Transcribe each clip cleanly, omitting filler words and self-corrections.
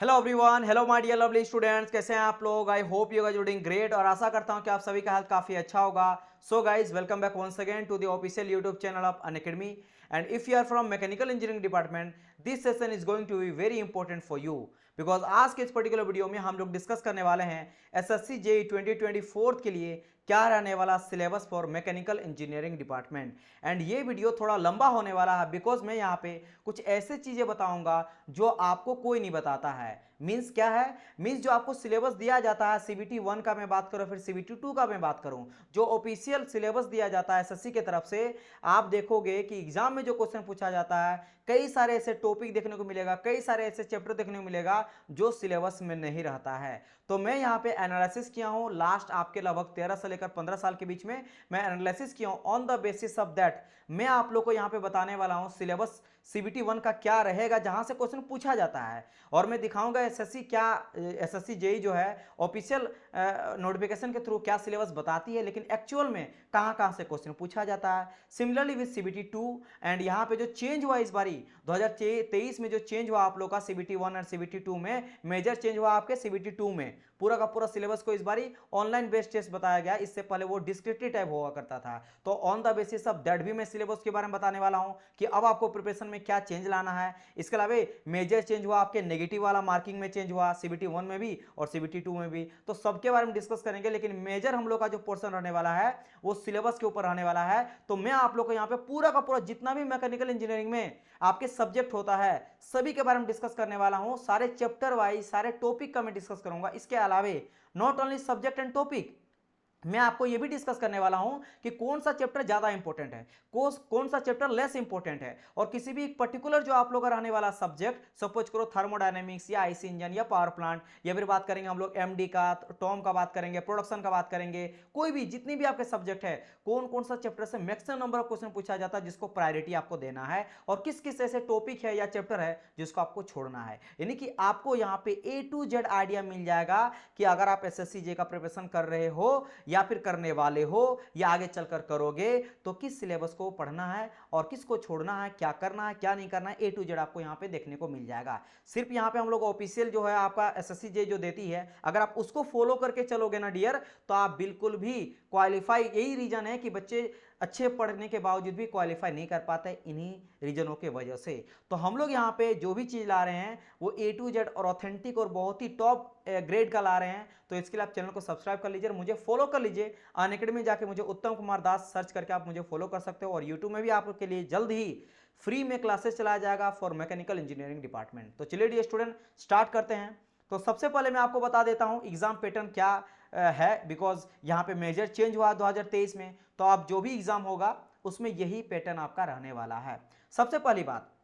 Hello everyone, hello my dear lovely students, कैसे हैं आप लोग। I hope you are doing great और आशा करता हूं कि आप सभी का हेल्थ काफी अच्छा होगा। So guys, welcome back once again to the official YouTube channel of Unacademy. And if you are from mechanical engineering department, this session is going to be very important for you because आज के इस particular video में हम लोग discuss करने वाले हैं SSC JE 2024 के लिए क्या रहने वाला syllabus for mechanical engineering department. And ये वीडियो थोड़ा लंबा होने वाला है बिकॉज मैं यहाँ पे कुछ ऐसे चीजें बताऊंगा जो आपको कोई नहीं बताता है। मींस क्या है? मींस जो आपको सिलेबस दिया जाता है सीबीटी 1 का मैं बात करूं, फिर सीबीटी 2 का मैं बात करूं, जो ऑफिशियल सिलेबस दिया जाता है एसएससी की तरफ से, आप देखोगे कि एग्जाम में जो क्वेश्चन पूछा जाता है, कई सारे ऐसे टॉपिक देखने को मिलेगा, कई सारे ऐसे चैप्टर देखने को मिलेगा जो सिलेबस में नहीं रहता है। तो मैं यहाँ पे एनालिसिस किया हूँ लास्ट आपके लगभग 13 से लेकर 15 साल के बीच में मैं एनालिसिस किया हूँ। On the basis of that मैं आप लोग को यहाँ पे बताने वाला हूँ सिलेबस सीबीटी 1 का क्या रहेगा जहां से क्वेश्चन पूछा जाता है, और मैं दिखाऊंगा एसएससी क्या एसएससी जेई जो है ऑफिशियल नोटिफिकेशन के थ्रू क्या सिलेबस बताती है, लेकिन एक्चुअल में कहां कहां से क्वेश्चन पूछा जाता है। सिमिलरली विद सीबीटी 2, एंड यहां पे जो चेंज हुआ इस बारी 2023 में, जो चेंज हुआ आप लोग का सीबीटी 1 और सीबीटी 2 में, मेजर चेंज हुआ आपके सीबीटी 2 में। पूरा का पूरा सिलेबस को इस बारी ऑनलाइन बेस्ड टेस्ट बताया गया, इससे पहले वो डिस्क्रिप्टिव टाइप हुआ करता था। तो on the basis of that भी मैं सिलेबस के बारे में बताने वाला हूं कि अब आपको प्रिपरेशन में क्या चेंज लाना है। इसके अलावा मेजर चेंज हुआ आपके नेगेटिव वाला मार्किंग में चेंज हुआ सीबीटी 1 में भी और सीबीटी 2 में भी, तो सबके बारे में डिस्कस करेंगे। लेकिन मेजर हम लोग का जो पोर्शन रहने वाला है वो सिलेबस के ऊपर रहने वाला है। तो मैं आप लोग को यहाँ पे पूरा का पूरा जितना भी मैकेनिकल इंजीनियरिंग में आपके सब्जेक्ट होता है सभी के बारे में डिस्कस करने वाला हूं। सारे चैप्टर वाइज सारे टॉपिक का मैं डिस्कस करूंगा। इसके अलावा not only subject and topic, मैं आपको यह भी डिस्कस करने वाला हूं कि कौन सा चैप्टर ज्यादा इंपॉर्टेंट है, कौन सा चैप्टर लेस इंपॉर्टेंट है, और किसी भी पर्टिकुलर जो आप लोग का रहने वाला सब्जेक्ट, सपोज करो थर्मोडायनेमिक्स या आईसी इंजन या पावर प्लांट, या फिर बात करेंगे हम लोग एमडी का, टॉम का बात करेंगे, प्रोडक्शन का बात करेंगे, कोई भी जितनी भी आपके सब्जेक्ट है, कौन कौन सा चैप्टर से मैक्सिमम नंबर ऑफ क्वेश्चन पूछा जाता है जिसको प्रायोरिटी आपको देना है, और किस किस ऐसे टॉपिक है या चैप्टर है जिसको आपको छोड़ना है। यानी कि आपको यहाँ पे ए टू जेड आइडिया मिल जाएगा कि अगर आप एसएससी जे का प्रिपरेशन कर रहे हो या फिर करने वाले हो या आगे चलकर करोगे, तो किस सिलेबस को पढ़ना है और किसको छोड़ना है, क्या करना है क्या नहीं करना है, ए टू जेड आपको यहां पे देखने को मिल जाएगा। सिर्फ यहां पे हम लोग ऑफिशियल जो है आपका एसएससी जे जो देती है, अगर आप उसको फॉलो करके चलोगे ना डियर, तो आप बिल्कुल भी क्वालिफाई, यही रीजन है कि बच्चे अच्छे पढ़ने के बावजूद भी क्वालिफाई नहीं कर पाते इन्हीं रीजनों के वजह से। तो हम लोग यहाँ पे जो भी चीज ला रहे हैं वो ए टू जेड और ऑथेंटिक और बहुत ही टॉप ग्रेड का ला रहे हैं। तो इसके लिए आप चैनल को सब्सक्राइब कर लीजिए, मुझे फॉलो कर लीजिए। अनअकैडमी जाके मुझे उत्तम कुमार दास सर्च करके आप मुझे फॉलो कर सकते हो, और यूट्यूब में भी आपके लिए जल्द ही फ्री में क्लासेस चलाया जाएगा फॉर मैकेनिकल इंजीनियरिंग डिपार्टमेंट। तो चलिए डियर स्टूडेंट, स्टार्ट करते हैं। तो सबसे पहले मैं आपको बता देता हूं एग्जाम पैटर्न क्या है, बिकॉज यहाँ पे मेजर चेंज हुआ 2023 में, तो आप जो भी एग्जाम होगा उसमें यही पैटर्न आपका रहने वाला है। सबसे पहली बात,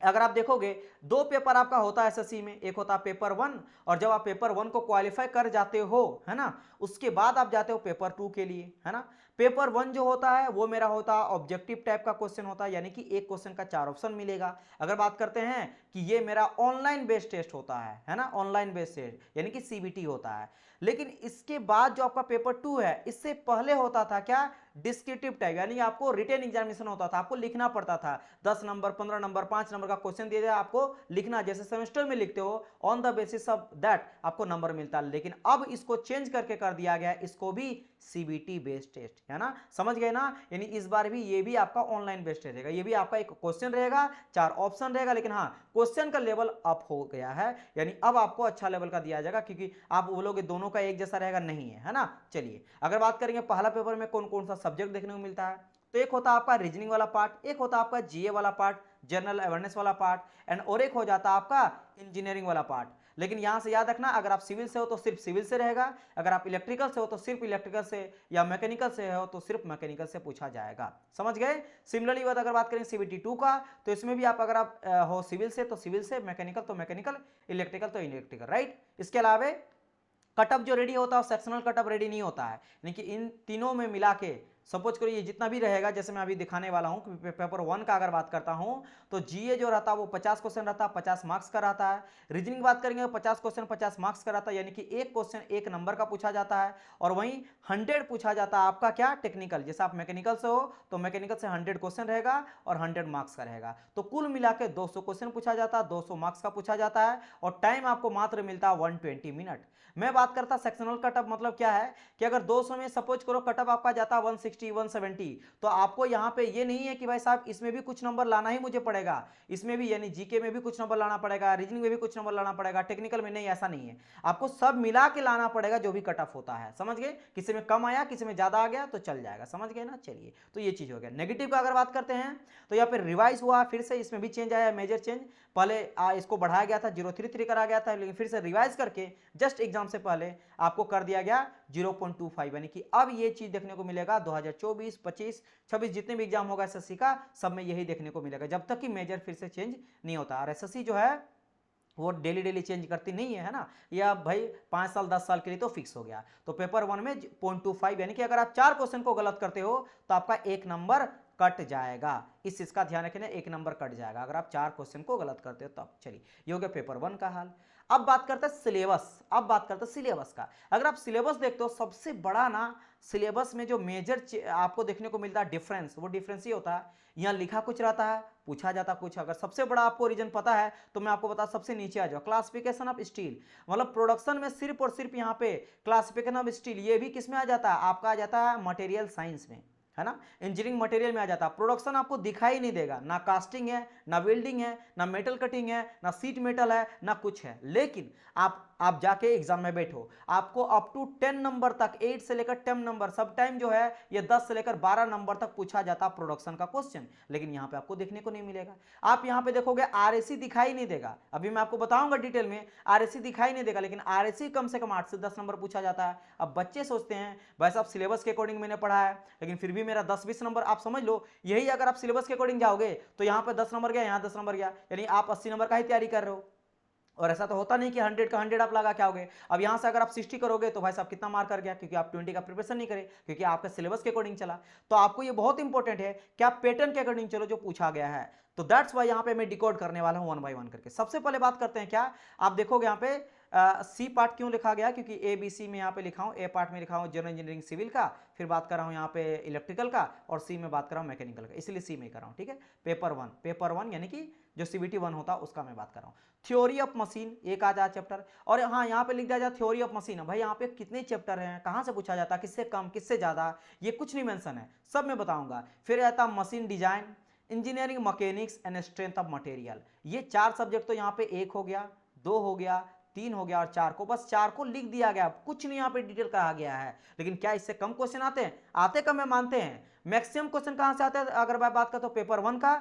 अगर आप देखोगे दो पेपर आपका होता है एसएससी में, एक होता है पेपर 1, और जब आप पेपर 1 को क्वालिफाई कर जाते हो, है ना, उसके बाद आप जाते हो पेपर 2 के लिए, है ना। पेपर 1 जो होता है वो मेरा होता है ऑब्जेक्टिव टाइप का क्वेश्चन होता है, यानी कि एक क्वेश्चन का 4 ऑप्शन मिलेगा। अगर बात करते हैं कि ये मेरा ऑनलाइन बेस्ड टेस्ट होता है ना, ऑनलाइन बेस्ड टेस्ट यानी कि सीबीटी होता है। लेकिन इसके बाद जो आपका पेपर 2 है, इससे पहले होता था क्या, डिस्क्रिप्टिव टाइप, यानी आपको रिटन एग्जामिनेशन होता था, आपको लिखना पड़ता था। 10 नंबर 15 नंबर 5 नंबर का क्वेश्चन दिया जाए, आपको लिखना, जैसे सेमेस्टर में लिखते हो, on the basis of that आपको नंबर मिलता है। लेकिन अब इसको चेंज करके कर दिया गया, इसको भी सीबीटी बेस्ड टेस्ट, है ना, समझ गए ना। यानी इस बार भी ये भी आपका ऑनलाइन बेस्ड रहेगा, ये भी आपका एक क्वेश्चन रहेगा, 4 ऑप्शन रहेगा, लेकिन हाँ क्वेश्चन का लेवल अप हो गया है, यानी अब आपको अच्छा लेवल का दिया जाएगा, क्योंकि आप बोलोगे दोनों का एक जैसा रहेगा, नहीं है ना। चलिए अगर बात करेंगे पहला पेपर में कौन कौन सा सब्जेक्ट देखने को मिलता है, तो एक होता है आपका रीजनिंग वाला पार्ट, एक होता है आपका जीए वाला पार्ट, जनरल अवेयरनेस वाला पार्ट, एंड और एक हो जाता है आपका इंजीनियरिंग वाला पार्ट। लेकिन यहां से याद रखना, अगर आप सिविल से हो तो सिर्फ सिविल से रहेगा, अगर आप इलेक्ट्रिकल से हो तो सिर्फ इलेक्ट्रिकल से, या मैकेनिकल से हो तो सिर्फ मैकेनिकल से पूछा जाएगा, समझ गए। सिमिलरली बात अगर बात करें सीबीटी 2 का, तो इसमें भी आप अगर आप हो सिविल से तो सिविल से, मैकेनिकल तो मैकेनिकल, इलेक्ट्रिकल तो इलेक्ट्रिकल, राइट। इसके अलावा कटअप जो रेडी होता है सेक्शनल कटअप रेडी नहीं होता है, यानी कि इन तीनों में मिला के सपोज करो ये जितना भी रहेगा, जैसे मैं अभी दिखाने वाला हूँ कि पेपर 1 का अगर बात करता हूँ तो जीए जो रहता है वो 50 क्वेश्चन रहता है, 50 मार्क्स का रहता है। रीजनिंग बात करेंगे तो 50 क्वेश्चन 50 मार्क्स का रहता है, यानी कि एक क्वेश्चन 1 नंबर का पूछा जाता है। और वहीं 100 पूछा जाता है आपका क्या, टेक्निकल, जैसे आप मैकेनिकल से हो तो मैकेनिकल से 100 क्वेश्चन रहेगा और 100 मार्क्स का रहेगा। तो कुल मिला के 200 क्वेश्चन पूछा जाता है, 200 मार्क्स का पूछा जाता है और टाइम आपको मात्र मिलता है 120 मिनट। मैं बात करता सेक्शनल कटअप, मतलब क्या है कि अगर 200 में सपोज करो कटअप आपका जाता है 160 170, तो आपको यहाँ पे ये नहीं है कि भाई साहब इसमें भी कुछ नंबर लाना ही मुझे पड़ेगा, इसमें भी यानी जीके में भी कुछ नंबर लाना पड़ेगा, रीजनिंग में भी कुछ नंबर लाना पड़ेगा, टेक्निकल में नहीं, ऐसा नहीं है। आपको सब मिला के लाना पड़ेगा जो भी कट ऑफ होता है, समझ गए। किसी में कम आया किसी में ज्यादा आ गया तो चल जाएगा, समझ गए ना। चलिए, तो ये चीज हो गया। नेगेटिव का अगर बात करते हैं तो यहाँ पे रिवाइज हुआ, फिर से इसमें भी चेंज आया, मेजर चेंज। पहले इसको बढ़ाया गया था, 033 करा गया था, लेकिन फिर से रिवाइज करके जस्ट एग्जाम से पहले आपको कर दिया गया 0.25, यानी कि अब ये चीज देखने को मिलेगा 2024 25 26 जितने भी एग्जाम होगा एसएससी का, सब में यही देखने को मिलेगा, जब तक कि मेजर फिर से चेंज नहीं होता। और एसएससी जो है वो डेली डेली चेंज करती नहीं है ना, या भाई 5 साल 10 साल के लिए तो फिक्स हो गया। तो पेपर 1 में 0.25, यानी कि अगर आप 4 क्वेश्चन को गलत करते हो तो आपका 1 नंबर कट जाएगा। इस चीज का ध्यान रखना, 1 नंबर कट जाएगा अगर आप 4 क्वेश्चन को गलत करते हो तब। चलिए, ये हो गया पेपर 1 का हाल। अब बात करते हैं सिलेबस, अब बात करते हैं सिलेबस का। अगर आप सिलेबस देखते हो, सबसे बड़ा ना सिलेबस में जो मेजर आपको देखने को मिलता है डिफरेंस, वो डिफरेंस ये होता है, यहाँ लिखा कुछ रहता है, पूछा जाता कुछ। अगर सबसे बड़ा आपको रीजन पता है तो मैं आपको बता, सबसे नीचे आ जाओ, क्लासिफिकेशन ऑफ स्टील, मतलब प्रोडक्शन में सिर्फ और सिर्फ यहाँ पे क्लासिफिकेशन ऑफ स्टील, ये भी किस में आ जाता है, आपका आ जाता है मटेरियल साइंस में, है ना, इंजीनियरिंग मटेरियल में आ जाता है। प्रोडक्शन आपको दिखाई नहीं देगा, ना कास्टिंग है, ना वेल्डिंग है, ना मेटल कटिंग है, ना सीट मेटल है, ना कुछ है। लेकिन आप जाके एग्जाम में बैठो, आपको अप टू 10 नंबर तक, 8 से लेकर 10 नंबर, सब टाइम जो है ये 10 से लेकर 12 नंबर तक पूछा जाता प्रोडक्शन का क्वेश्चन, लेकिन यहाँ पे आपको देखने को नहीं मिलेगा। आप यहाँ पे देखोगे आरएसी दिखाई नहीं देगा, अभी मैं आपको बताऊंगा डिटेल में, आरएसी दिखाई नहीं देगा, लेकिन आरएसी कम से कम 8 से 10 नंबर पूछा जाता है। अब बच्चे सोचते हैं भाई साहब सिलेबस के अकॉर्डिंग मैंने पढ़ा है, लेकिन फिर भी मेरा 10-20 नंबर, आप समझ लो यही, अगर आप सिलेबस के अकॉर्डिंग जाओगे तो यहाँ पे 10 नंबर गया, यहाँ 10 नंबर गया, यानी आप 80 नंबर का ही तैयारी कर रहे हो। और ऐसा तो होता नहीं कि 100 का 100 आप लगा के आओगे। अब यहां से अगर आप 60 करोगे तो भाई साहब कितना मार्क कर गया, क्योंकि आप 20 का प्रिपरेशन नहीं करे, क्योंकि आपका सिलेबस के अकॉर्डिंग चला। तो आपको ये बहुत इंपॉर्टेंट है कि आप पैटर्न के अकॉर्डिंग चलो जो पूछा गया है। तो दैट्स वाई यहाँ पे मैं डिकोड करने वाला हूँ 1 बाय 1 करके। सबसे पहले बात करते हैं, क्या आप देखोगे यहाँ पे सी पार्ट क्यों लिखा गया, क्योंकि ए बी सी में यहाँ पे लिखा हूँ, ए पार्ट में लिखा हूँ जनरल इंजीनियरिंग सिविल का, फिर बात कर रहा हूँ यहाँ पे इलेक्ट्रिकल का, और सी में बात कर रहा हूँ मैकेनिकल का, इसलिए सी में कर रहा हूँ, ठीक है। पेपर वन यानी कि जो सीबीटी 1 होता है उसका मैं बात कर रहा हूँ। थ्योरी ऑफ मशीन एक आ जाए चैप्टर, और हाँ यहाँ पे लिख दिया जाए थ्योरी ऑफ मशीन। भाई यहाँ पे कितने चैप्टर हैं, कहाँ से पूछा जाता है, किससे कम किससे ज्यादा, ये कुछ नहीं मेंशन है, सब मैं बताऊंगा। फिर आता machine design, engineering mechanics and strength of material, ये 4 सब्जेक्ट तो यहाँ पे 1 हो गया, 2 हो गया, 3 हो गया, और 4 को, बस 4 को लिख दिया गया, कुछ नहीं यहाँ पे डिटेल कहा गया है। लेकिन क्या इससे कम क्वेश्चन आते हैं, आते कम है मानते हैं। मैक्सिमम क्वेश्चन कहां से आते हैं, अगर मैं बात करता हूं पेपर 1 का,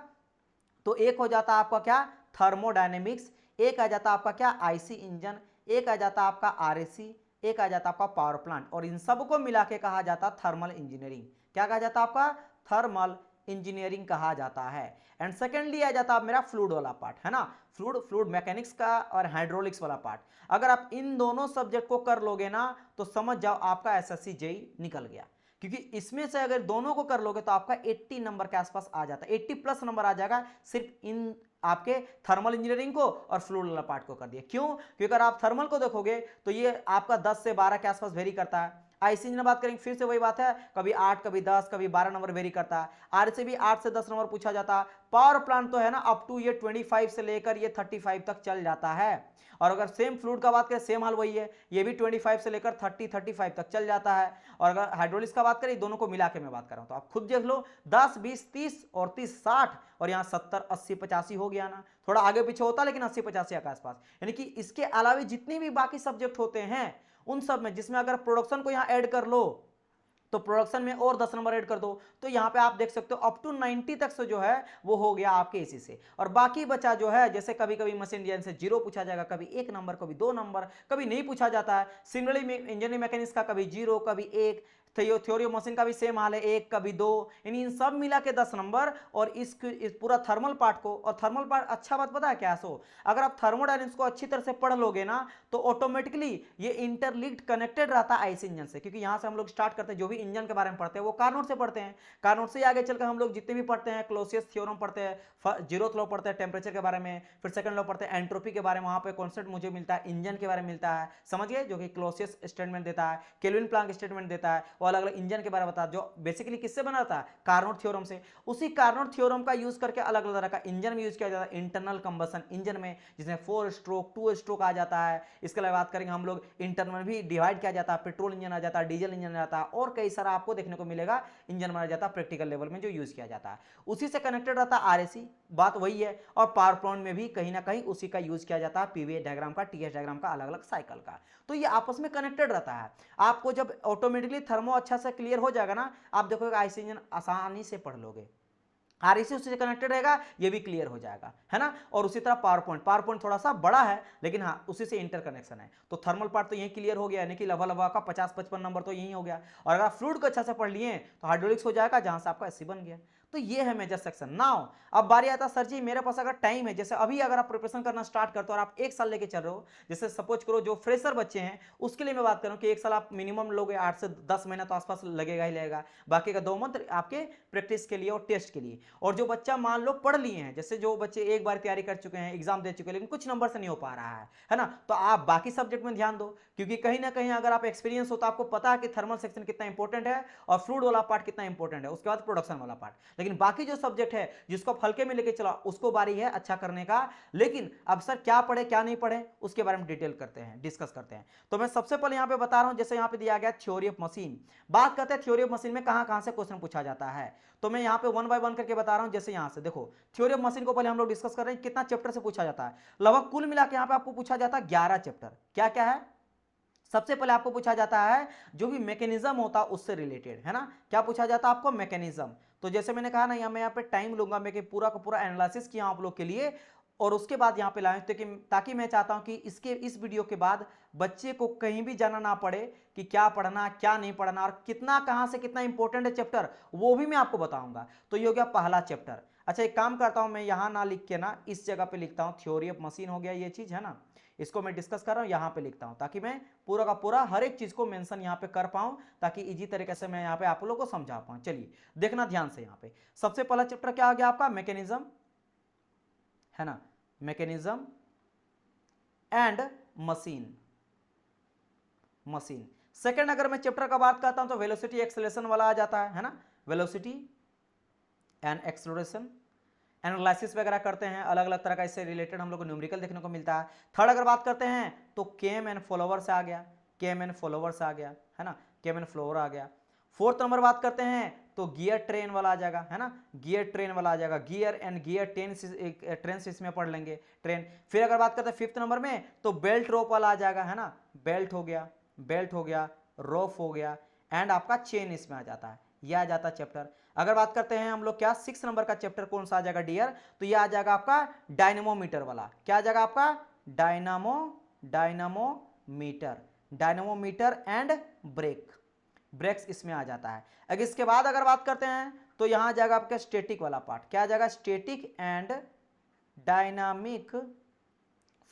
तो एक हो जाता है आपका क्या, थर्मोडायनेमिक्स, एक आ जाता आपका क्या, आईसी इंजन, एक आ जाता आपका आरएसी, एक आ जाता आपका पावर प्लांट, और इन सबको मिला के कहा जाता थर्मल इंजीनियरिंग। क्या कहा जाता आपका, थर्मल इंजीनियरिंग कहा जाता है। एंड सेकेंडली आ जाता मेरा फ्लूइड वाला पार्ट, है ना, फ्लूइड मैकेनिक्स का और हाइड्रोलिक्स वाला पार्ट। अगर आप इन दोनों सब्जेक्ट को कर लोगे ना तो समझ जाओ आपका एसएससी जेई निकल गया, क्योंकि इसमें से अगर दोनों को कर लोगे तो आपका 80 नंबर के आसपास आ जाता है, 80 प्लस नंबर आ जाएगा सिर्फ इन आपके थर्मल इंजीनियरिंग को और फ्लूइड वाला पार्ट को कर दिया। क्यों, क्योंकि अगर आप थर्मल को देखोगे तो ये आपका 10 से 12 के आसपास वेरी करता है। आईसी इंजन बात करेंगे फिर से वही बात है, कभी 8 कभी 10 कभी 12 नंबर वेरी करता है। आर से भी 8 से 10 नंबर पूछा जाता है। पावर प्लांट तो है ना अप टू ये 25 से लेकर ये 35 तक चल जाता है। और अगर सेम फ्लूइड का बात करें सेम हाल वही है, ये भी 25 से लेकर 35 तक चल जाता है। और अगर हाइड्रोलिक्स का बात करें दोनों को मिला के मैं बात कर रहा हूं, तो आप खुद देख लो 10 20 30 और 30 60 और यहाँ 70 80 85 हो गया ना, थोड़ा आगे पीछे होता लेकिन 80 85 के आसपास। यानी कि इसके अलावा जितने भी बाकी सब्जेक्ट होते हैं उन सब में, जिसमें अगर प्रोडक्शन को यहाँ ऐड कर लो तो प्रोडक्शन में और 10 नंबर ऐड कर दो तो यहाँ पे आप देख सकते हो अप टू 90 तक से जो है वो हो गया आपके इसी से। और बाकी बचा जो है, जैसे कभी कभी मशीन डिजाइन से 0 पूछा जाएगा, कभी 1 नंबर, कभी 2 नंबर, कभी नहीं पूछा जाता है। सिमिलरली इंजीनियरिंग मैकेनिक्स का कभी 0 कभी 1, थ्योरी ऑफ मशीन का भी सेम हाल है, एक कभी दो, यानी इन सब मिला के 10 नंबर। और इस पूरा थर्मल पार्ट को, और थर्मल पार्ट अच्छा बात पता है क्या सो, अगर आप थर्मोडायनेमिक्स को अच्छी तरह से पढ़ लोगे ना तो ऑटोमेटिकली ये इंटरलिंक्ड कनेक्टेड रहता है आईसी इंजन से, क्योंकि यहां से हम लोग स्टार्ट करते हैं, जो भी इंजन के बारे में पढ़ते हैं वो कार्नोट से पढ़ते हैं, कार्नोट से आगे चलकर हम लोग जितने भी पढ़ते हैं क्लोसियस थ्योरम पढ़ते हैं, जीरोथ लॉ पढ़ते हैं टेम्परेचर के बारे में, फिर सेकंड लॉ पढ़ते हैं एंट्रोपी के बारे में, वहां पे कॉन्सेप्ट मुझे मिलता है इंजन के बारे में मिलता है, समझ गए, जो कि क्लोसियस स्टेटमेंट देता है, केल्विन प्लांक स्टेटमेंट देता है, वो अलग अलग इंजन के बारे में बताता है, जो बेसिकली किससे बना था, कार्नोट थ्योरम से। उसी कार्नोट थ्योरम का यूज करके अलग अलग तरह का इंजन में यूज किया जाता है, इंटरनल कंबशन इंजन में, जिसमें 4 स्ट्रोक 2 स्ट्रोक आ जाता है। इसके अलावा बात करेंगे हम लोग इंटरनल भी डिवाइड किया जाता है, पेट्रोल इंजन आ जाता है, डीजल इंजन आ जाता है, और कई सारा आपको देखने को मिलेगा इंजन माना जाता है प्रैक्टिकल लेवल में जो यूज किया जाता है। उसी से कनेक्टेड रहता है आरएसी, बात वही है, और पावर प्लांट में भी कहीं ना कहीं उसी का यूज किया जाता है, पीवीए डायग्राम का, टीएस डायग्राम का, अलग अलग साइकिल का। तो ये आपस में कनेक्टेड रहता है। आपको जब ऑटोमेटिकली थर्मो अच्छा से क्लियर हो जाएगा ना, आप देखोगे आईसी इंजन आसानी से पढ़ लोगे, आरएसी उससे कनेक्टेड रहेगा, ये भी क्लियर हो जाएगा, है ना। और उसी तरह पावर पॉइंट थोड़ा सा बड़ा है, लेकिन हाँ उसी से इंटरकनेक्शन है। तो थर्मल पार्ट तो यही क्लियर हो गया, यानी कि लवा लवा का 50-55 नंबर तो यही हो गया। और अगर आप फ्लूइड को अच्छा से पढ़ लिए तो हाइड्रोलिक्स हो जाएगा, जहां से आपका एससी बन गया। तो ये है मेजर सेक्शन। नाउ अब बारी आता है, सर जी मेरे पास अगर टाइम है, जैसे अभी अगर आप प्रिपरेशन करना स्टार्ट करते हो और आप 1 साल लेके चल रहे हो, जैसे सपोज करो जो फ्रेशर बच्चे हैं उसके लिए मैं बात करूं कि 1 साल आप मिनिमम लोगे, 8 से 10 महीना तो आसपास लगेगा ही लगेगा, बाकी का 2 मंथ आपके प्रैक्टिस के लिए और टेस्ट के लिए। और जो बच्चा मान लो पढ़ लिए हैं, जैसे जो बच्चे एक बार तैयारी कर चुके हैं, एग्जाम दे चुके हैं, लेकिन कुछ नंबर से नहीं हो पा रहा है ना, तो आप बाकी सब्जेक्ट में ध्यान दो, क्योंकि कहीं ना कहीं अगर आप एक्सपीरियंस हो तो आपको पता है कि थर्मल सेक्शन कितना इंपॉर्टेंट है और फ्लूइड वाला पार्ट कितना इंपॉर्टेंट है, उसके बाद प्रोडक्शन वाला पार्ट। लेकिन बाकी जो सब्जेक्ट है जिसको आप हल्के में लेके चला, उसको बारी है अच्छा करने का। लेकिन अब सर क्या पढ़े क्या नहीं पढ़े, उसके बारे में डिटेल करते हैं, डिस्कस करते हैं। तो मैं सबसे पहले यहां पे बता रहा हूं, जैसे यहां पे दिया गया थ्योरी ऑफ मशीन, बात करते हैं थ्योरी ऑफ मशीन में कहां कहां से क्वेश्चन पूछा जाता है। तो मैं यहां पे 1 बाय 1 करके बता रहा हूं। जैसे यहां से देखो, थ्योरी ऑफ मशीन को पहले हम लोग डिस्कस कर रहे हैं, कितना चैप्टर से पूछा जाता है। लगभग कुल मिला के यहां पे आपको पूछा जाता है 11 चैप्टर। क्या क्या है, सबसे पहले आपको पूछा जाता है जो भी मैकेनिज्म होता है उससे रिलेटेड, है ना। क्या पूछा जाता है आपको, मैकेनिज्म। तो जैसे मैंने कहा ना, मैं यहाँ पे टाइम लूंगा, मैं पूरा का पूरा एनालिसिस किया आप लोग के लिए, और उसके बाद यहाँ पे लाए, ताकि मैं चाहता हूं कि इस वीडियो के बाद बच्चे को कहीं भी जाना ना पड़े कि क्या पढ़ना क्या नहीं पढ़ना, और कितना कहां से कितना इंपॉर्टेंट है चैप्टर, वो भी मैं आपको बताऊंगा। तो ये हो गया पहला चैप्टर। अच्छा एक काम करता हूं, मैं यहां ना लिख के ना इस जगह पे लिखता हूं, थ्योरी ऑफ मशीन हो गया ये चीज, है ना, इसको मैं डिस्कस कर रहा हूं, यहां पे लिखता हूं, ताकि मैं पूरा का पूरा हर एक चीज को मेंशन यहां पे कर पाऊं, ताकि इजी तरीके से मैं यहां पे आप लोगों को समझा पाऊं। चलिए देखना ध्यान से, यहां पे सबसे पहला चैप्टर क्या आ गया आपका, मैकेनिज्म, है ना, mechanism and machine. Machine second अगर मैं चैप्टर का बात करता हूं तो वेलोसिटी एक्सेलरेशन वाला आ जाता है ना, वेलोसिटी एंड एक्सेलरेशन, एनालिसिस वगैरह करते हैं, अलग अलग तरह का इससे रिलेटेड हम लोग को न्यूमेरिकल देखने को मिलता है। थर्ड अगर बात करते हैं तो केम एंड फॉलोवर्स आ गया, केम एंड फॉलोवर्स आ गया, है ना, केम एंड फ्लोवर आ गया। फोर्थ नंबर बात करते हैं तो गियर ट्रेन वाला आ जाएगा, है ना, गियर ट्रेन वाला आ जाएगा, गियर एंड गियर ट्रेन से इसमें पढ़ लेंगे, ट्रेन। फिर अगर बात करते हैं फिफ्थ नंबर में तो बेल्ट रोप वाला आ जाएगा, है ना, बेल्ट हो गया, बेल्ट हो गया, रोप हो गया, एंड आपका चेन इसमें आ जाता है, यह आ जाता है चैप्टर। अगर बात करते हैं हम लोग क्या 6 नंबर का चैप्टर कौन सा आ जाएगा डियर, तो यह आ जाएगा आपका डायनेमोमीटर वाला। क्या आ जाएगा आपका, डायनामोमीटर, डायनामोमीटर एंड ब्रेक्स इसमें आ जाता है। अगर इसके बाद अगर बात करते हैं तो यहां आ जाएगा आपका स्टैटिक वाला पार्ट। क्या आ जाएगा, स्टैटिक एंड डायनामिक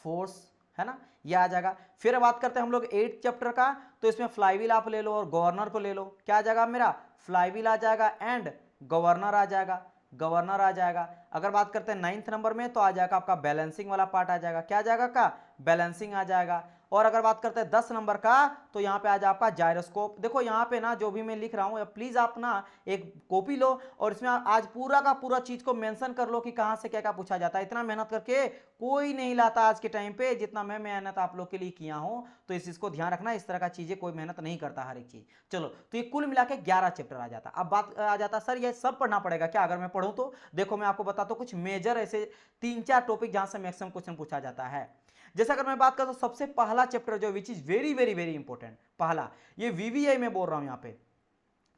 फोर्स, है ना, यह आ जाएगा। फिर बात करते हैं हम लोग 8 चैप्टर का, तो इसमें फ्लाईव्हील आप ले लो और गवर्नर को ले लो। क्या आ जाएगा मेरा, फ्लाईव्हील आ जाएगा एंड गवर्नर आ जाएगा, गवर्नर आ जाएगा। अगर बात करते हैं 9th नंबर में तो आ जाएगा आपका बैलेंसिंग वाला पार्ट आ जाएगा। क्या आ जाएगा का, बैलेंसिंग आ जाएगा। और अगर बात करते हैं 10 नंबर का तो यहाँ पे आ जाए आपका जायरोस्कोप। देखो यहाँ पे ना जो भी मैं लिख रहा हूँ प्लीज आप ना एक कॉपी लो और इसमें आज पूरा का पूरा चीज को मेंशन कर लो कि कहाँ से क्या क्या पूछा जाता है। इतना मेहनत करके कोई नहीं लाता आज के टाइम पे, जितना मैं मेहनत आप लोग के लिए किया हूँ। तो इस चीज को ध्यान रखना, इस तरह का चीजें कोई मेहनत नहीं करता हर एक चीज। चलो तो ये कुल मिला के 11 चैप्टर आ जाता। अब बात आ जाता सर ये सब पढ़ना पड़ेगा क्या अगर मैं पढ़ूं तो? देखो मैं आपको बताता हूं कुछ मेजर ऐसे 3-4 टॉपिक जहां से मैक्सिमम क्वेश्चन पूछा जाता है। जैसे अगर मैं बात करूं तो सबसे पहला चैप्टर जो विच is very very very important, पहला ये वीवीआई में बोल रहा हूं, यहाँ पे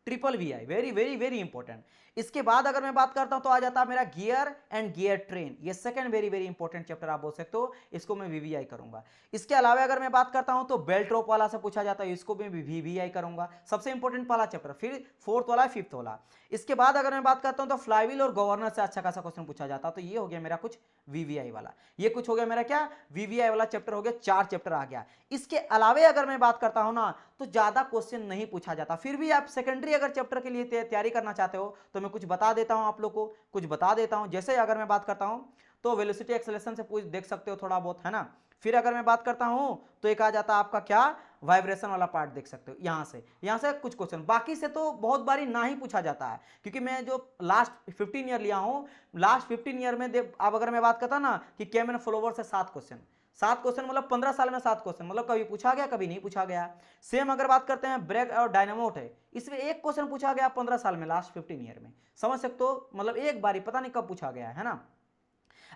triple VI, very very very important. इसके बाद अगर मैं बात करता हूं तो आ जाता है मेरा गियर एंड गियर ट्रेन, ये second very very important chapter आप बोल सकते हो, इसको मैं वीवीआई करूंगा। इसके अलावा अगर मैं बात करता हूं तो बेल्ट रोप वाला से पूछा जाता है, इसको मैं वीवीआई करूंगा, सबसे इंपॉर्टेंट वाला चैप्टर। फिर फोर्थ वाला, फिफ्थ वाला। इसके बाद अगर मैं बात करता हूं तो फ्लाईव्हील और गवर्नर से अच्छा खासा क्वेश्चन पूछा जाता है, तो ये हो गया मेरा कुछ वीवीआई वाला, ये कुछ हो गया मेरा क्या वीवीआई वाला चैप्टर हो गया, 4 चैप्टर आ गया। इसके अलावा अगर मैं बात करता हूं ना तो ज्यादा क्वेश्चन नहीं पूछा जाता, फिर भी आप सेकेंडरी अगर चैप्टर के लिए तैयारी करना चाहते हो तो मैं कुछ बता देता हूं आप लोग को, कुछ बता देता हूं। जैसे अगर मैं बात करता हूं तो वेलोसिटी एक्सेलरेशन से पूछ देख सकते हो थोड़ा बहुत, है ना। फिर अगर मैं बात करता हूं तो एक आ जाता है आपका क्या वाइब्रेशन वाला पार्ट, देख सकते हो यहां से कुछ क्वेश्चन, बाकी से तो बहुत बारी ना ही पूछा जाता है, क्योंकि मैं जो लास्ट 15 ईयर लिया हूं, लास्ट 15 ईयर में अब अगर मैं बात करता ना कि केम एंड फ्लोवर से 7 क्वेश्चन, 7 क्वेश्चन मतलब 15 साल में 7 क्वेश्चन, मतलब कभी पूछा गया कभी नहीं पूछा गया। सेम अगर बात करते हैं ब्रेक और डायनामोट है, इसमें एक क्वेश्चन पूछा गया 15 साल में, लास्ट 15 ईयर में, समझ सकते हो, मतलब एक बारी, पता नहीं कब पूछा गया है ना।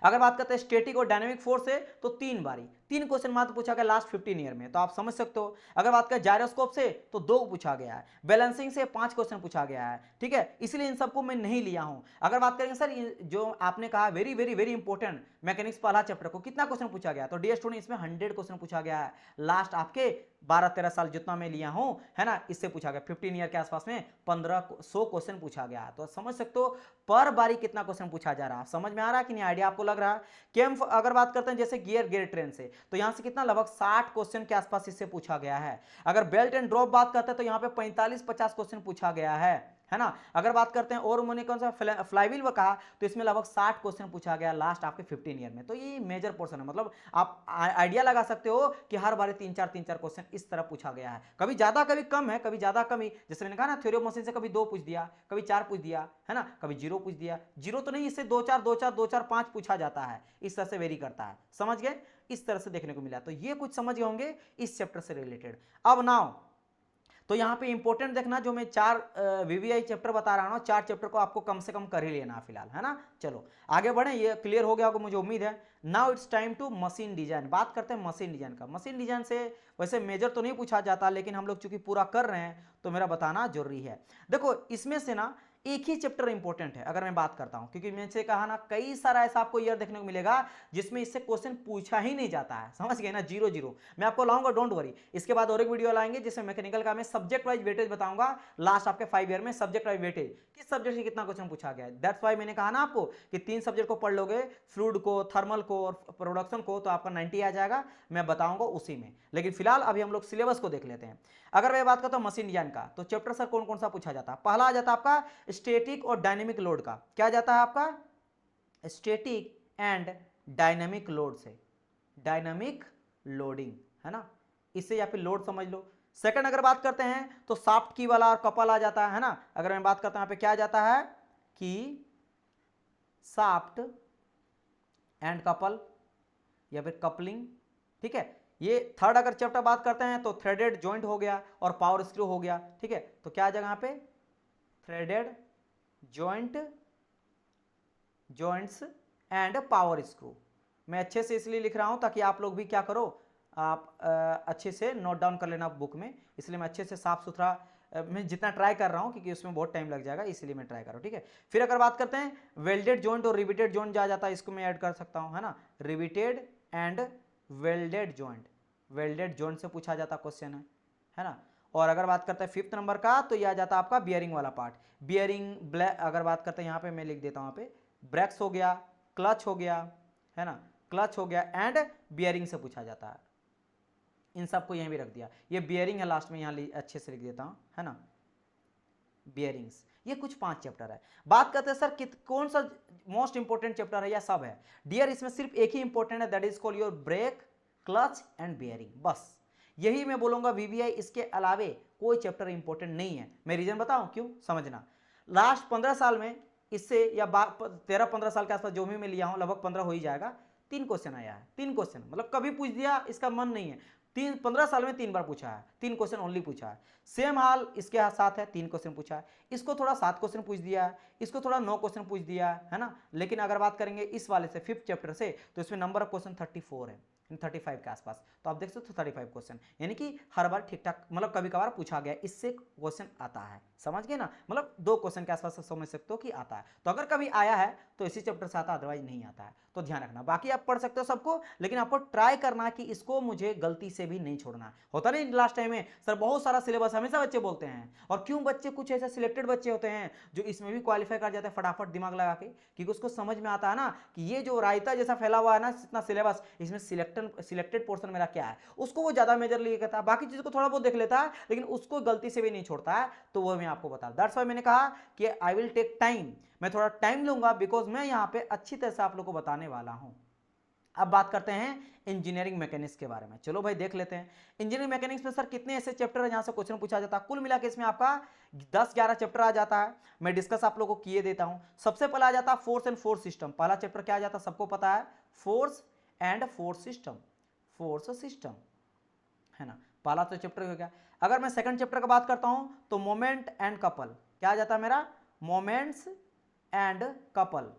अगर बात करते हैं स्टैटिक और डायनामिक फोर्स से तो 3 बारी, 3 क्वेश्चन मात्र पूछा गया लास्ट 15 ईयर में, तो आप समझ सकते हो। अगर बात करें जायरोस्कोप से तो 2 पूछा गया है, बैलेंसिंग से 5 क्वेश्चन पूछा गया है, ठीक है, इसलिए इन सबको मैं नहीं लिया हूं। अगर बात करेंगे सर जो आपने कहा very very very important mechanics पहला चैप्टर को कितना क्वेश्चन पूछा गया, तो डियर स्टूडेंट इसमें 100 क्वेश्चन पूछा गया है, लास्ट आपके 12-13 साल जितना मैं लिया हूं, है ना, इससे पूछा गया 15 ईयर के आसपास में 1500 क्वेश्चन पूछा गया, तो समझ सकते हो पर बारी कितना क्वेश्चन पूछा जा रहा है। समझ में आ रहा है कि नहीं, आइडिया आपको लग रहा है। केम अगर बात करते हैं जैसे गियर गियर ट्रेन से, तो यहां से कितना लगभग 60 क्वेश्चन के आसपास इससे पूछा गया है। अगर बेल्ट एंड ड्रॉप बात करते हैं तो यहां पे 45-50 क्वेश्चन पूछा गया है ना। अगर बात करते हैं और मैंने कौन सा फ्लाईव्हील में कहा तो इसमें लगभग 60 क्वेश्चन पूछा गया लास्ट आपके 15 ईयर में, तो ये मेजर पोर्शन है, मतलब आप आइडिया लगा सकते हो कि हर बार 3-4 क्वेश्चन इस तरह पूछा गया है, कभी ज्यादा कभी कम है, कभी ज्यादा कमी, जैसे मैंने कहा ना थ्योरी ऑफ मशीन से कभी 2 पूछ दिया, कभी 4 पूछ दिया, है ना, कभी 0 पूछ दिया, 0 तो नहीं, इससे 2-4 5 पूछा जाता है, इस तरह से वेरी करता है, समझ गए, इस तरह से देखने को मिला। तो ये कुछ समझ गए होंगे इस चैप्टर से रिलेटेड। अब नाउ तो यहाँ पे इंपॉर्टेंट देखना, जो मैं 4 वीवीआई चैप्टर बता रहा हूँ, 4 चैप्टर को आपको कम से कम कर ही लेना फिलहाल, है ना। चलो आगे बढ़े, ये क्लियर हो गया होगा मुझे उम्मीद है। Now it's time to machine design, बात करते हैं मशीन डिजाइन का। मशीन डिजाइन से वैसे मेजर तो नहीं पूछा जाता, लेकिन हम लोग चूंकि पूरा कर रहे हैं तो मेरा बताना जरूरी है। देखो इसमें से ना एक ही चैप्टर इंपॉर्टेंट है अगर मैं बात करता हूं, क्योंकि मैंने से कहा ना कई सारा ऐसा आपको ईयर देखने को मिलेगा जिसमें इससे क्वेश्चन पूछा ही नहीं जाता है, समझ गए ना, 0-0 मैं आपको लाऊंगा, डोंट वरी। इसके बाद और एक वीडियो लाएंगे जिसमें मैकेनिकल का मैं सब्जेक्ट वाइज वेटेज बताऊंगा, लास्ट आपके 5 ईयर में सब्जेक्ट वाइज वेटेज किस सब्जेक्ट से कितना क्वेश्चन पूछा गया है। दैट्स वाई मैंने कहा ना आपको कि 3 सब्जेक्ट को पढ़ लोगे, फ्लूइड को, थर्मल को और प्रोडक्शन को, तो आपका 90 आ जाएगा, मैं बताऊंगा उसी में। लेकिन फिलहाल अभी हम लोग सिलेबस को देख लेते हैं। अगर मैं बात करता हूं मशीन डिजाइन का, तो चैप्टर सर कौन कौन सा पूछा जाता है, पहला आ जाता है आपका स्टैटिक और डायनेमिक लोड का, क्या जाता है आपका स्टैटिक एंड डायनेमिक लोड से, डायनेमिक लोडिंग, है ना, इससे या फिर लोड समझ लो। सेकंड अगर बात करते हैं तो सॉफ्ट की वाला और कपल आ जाता है ना। अगर मैं बात करता हूं यहाँ पे क्या आ जाता है कि सॉफ्ट एंड कपल या फिर कपलिंग, ठीक है। ये थर्ड अगर चैप्टर बात करते हैं तो थ्रेडेड जॉइंट हो गया और पावर स्क्रू हो गया, ठीक है। तो क्या आ जाएगा यहाँ पे threaded joint, joints and power screw. मैं अच्छे से इसलिए लिख रहा हूं ताकि आप लोग भी क्या करो, आप अच्छे से नोट डाउन कर लेना बुक में, इसलिए मैं अच्छे से साफ सुथरा मैं जितना ट्राई कर रहा हूं, क्योंकि उसमें बहुत टाइम लग जाएगा, इसलिए मैं ट्राई कर रहा हूं, ठीक है। फिर अगर बात करते हैं वेल्डेड जॉइंट और रिविटेड जॉइंट जा जाता है, इसको मैं ऐड कर सकता हूं, है ना, riveted and welded joint, welded joint से पूछा जाता क्वेश्चन है ना। और अगर बात करते हैं 5th नंबर का तो यह आ जाता है आपका बियरिंग वाला पार्ट, बियरिंग ब्लैक, अगर बात करते हैं यहाँ पे मैं लिख देता हूँ, यहाँ पे ब्रेक्स हो गया, क्लच हो गया, है ना, क्लच हो गया एंड बियरिंग से पूछा जाता है, इन सबको यहीं भी रख दिया। ये बियरिंग है लास्ट में, यहाँ अच्छे से लिख देता हूँ, है ना, बियरिंग्स। ये कुछ 5 चैप्टर है। बात करते हैं सर कौन सा मोस्ट इंपोर्टेंट चैप्टर है या सब है, डियर इसमें सिर्फ एक ही इंपॉर्टेंट है, that is called your brake, clutch and bearing, बस यही मैं बोलूंगा वीवीआई, इसके अलावे कोई चैप्टर इंपॉर्टेंट नहीं है। मैं रीजन बताऊं क्यों, समझना। लास्ट 15 साल में इससे या 13-15 साल के आसपास जो भी मैं लिया हूं, लगभग 15 हो ही जाएगा, 3 क्वेश्चन आया है, 3 क्वेश्चन, मतलब कभी पूछ दिया इसका मन नहीं है, 15 साल में 3 बार पूछा है, 3 क्वेश्चन ओनली पूछा है। सेम हाल इसके साथ है, 3 क्वेश्चन पूछा है, इसको थोड़ा 7 क्वेश्चन पूछ दिया है, इसको थोड़ा 9 क्वेश्चन पूछ दिया है ना। लेकिन अगर बात करेंगे इस वाले से 5th चैप्टर से, तो इसमें नंबर ऑफ क्वेश्चन 34 है, 35 के आसपास। तो आप देख सकते हो 35 क्वेश्चन, यानी कि हर बार ठीक ठाक, मतलब कभी कभार पूछा गया, इससे क्वेश्चन आता है, समझ गए ना, मतलब 2 क्वेश्चन के आसपास समझ सकते हो कि आता है। तो अगर कभी आया है तो इसी चैप्टर से आता है, अदरवाइज नहीं आता है, तो ध्यान रखना। बाकी आप पढ़ सकते हो सबको, लेकिन आपको ट्राई करना कि इसको मुझे गलती से भी नहीं छोड़ना। होता नहीं लास्ट टाइम में सर बहुत सारा सिलेबस, हमेशा बच्चे बोलते हैं, और क्यों बच्चे कुछ ऐसे सिलेक्टेड बच्चे होते हैं जो इसमें भी क्वालिफाई कर जाते हैं फटाफट दिमाग लगा के, क्योंकि उसको समझ में आता है ना कि ये जो रायता जैसा फैला हुआ है ना इतना सिलेबस, इसमें सिलेक्टेड पोर्शन मेरा क्या है, उसको वो ज्यादा मेजर लिए करता है, बाकी चीजों को थोड़ा बहुत देख लेता है, लेकिन उसको गलती से भी नहीं छोड़ता है। तो वो मैं आपको बता, दैट्स व्हाई मैंने कहा कि आई विल टेक टाइम, मैं थोड़ा टाइम लूंगा, बिकॉज मैं यहाँ पे अच्छी तरह से आप लोग को बताने वाला हूं। अब बात करते हैं इंजीनियरिंग मैकेनिक्स के बारे में। चलो भाई देख लेते हैं इंजीनियरिंग मैकेनिक्स में सर कितने ऐसे चैप्टर है जहां से क्वेश्चन पूछा जाता है। कुल मिला के इसमें आपका 10-11 चैप्टर आ जाता है। मैं डिस्कस आप लोगों को किए देता हूं। सबसे पहला आ जाता है फोर्स एंड फोर्स सिस्टम। पहला चैप्टर क्या आ जाता है, सबको पता है, force and force system, force system है ना, पहला तो चैप्टर हो गया। अगर मैं सेकंड चैप्टर का बात करता हूं तो मोमेंट एंड कपल, क्या आ जाता है मेरा, मोमेंट्स एंड कपल।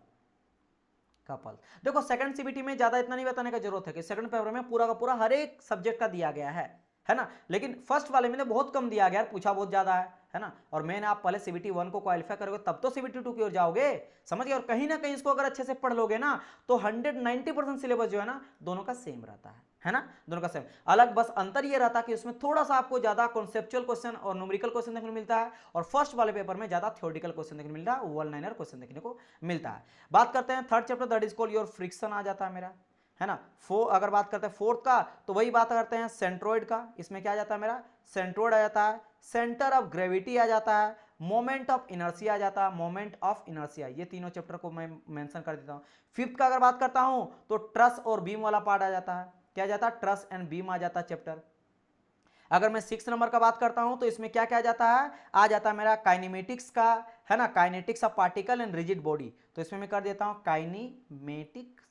कपल देखो सेकंड सीबीटी में ज्यादा इतना नहीं बताने का जरूरत है कि सेकंड पेपर में पूरा का पूरा हर एक सब्जेक्ट का दिया गया है ना, लेकिन फर्स्ट वाले में बहुत कम दिया गया, पूछा बहुत ज्यादा है ना। और मैंने आप पहले सीबीटी 1 को क्वालिफाई करोगे तब तो सीबीटी 2 की ओर जाओगे, समझ गए। और कहीं ना कहीं इसको अगर अच्छे से पढ़ लोगे ना तो 190% सिलेबस जो है ना दोनों का सेम रहता है ना, दोनों का सेम। अलग बस अंतर ये रहता है कि उसमें थोड़ा सा आपको ज्यादा कॉन्सेप्चुअल क्वेश्चन और न्यूमेरिकल क्वेश्चन देखने को मिलता है, और फर्स्ट वाले पेपर में ज्यादा थ्योरेटिकल क्वेश्चन देखने को मिलता है, वन लाइनर क्वेश्चन देखने को मिलता है। बात करते हैं third chapter, that is called your friction आ जाता है मेरा, है ना। अगर बात करते हैं फोर्थ का तो वही बात करते हैं सेंट्रोइड का। इसमें क्या आ जाता है मेरा, सेंट्रोइड आ जाता है, सेंटर ऑफ ग्रेविटी आ जाता है, मोमेंट ऑफ इनर्शिया आ जाता है, मोमेंट ऑफ इनर्शिया, ये तीनों चैप्टर को मैं मेंशन कर देता हूं। फिफ्थ का अगर बात करता हूं तो ट्रस और बीम वाला पार्ट आ जाता है, क्या आ जाता है, ट्रस एंड बीम आ जाता है चैप्टर। अगर मैं 6 नंबर का बात करता हूं तो इसमें क्या क्या जाता है, आ जाता है मेरा काइनेमेटिक्स का, है ना, kinetics of particle and rigid body. तो इसमें मैं कर देता हूं काइनेमेटिक्स।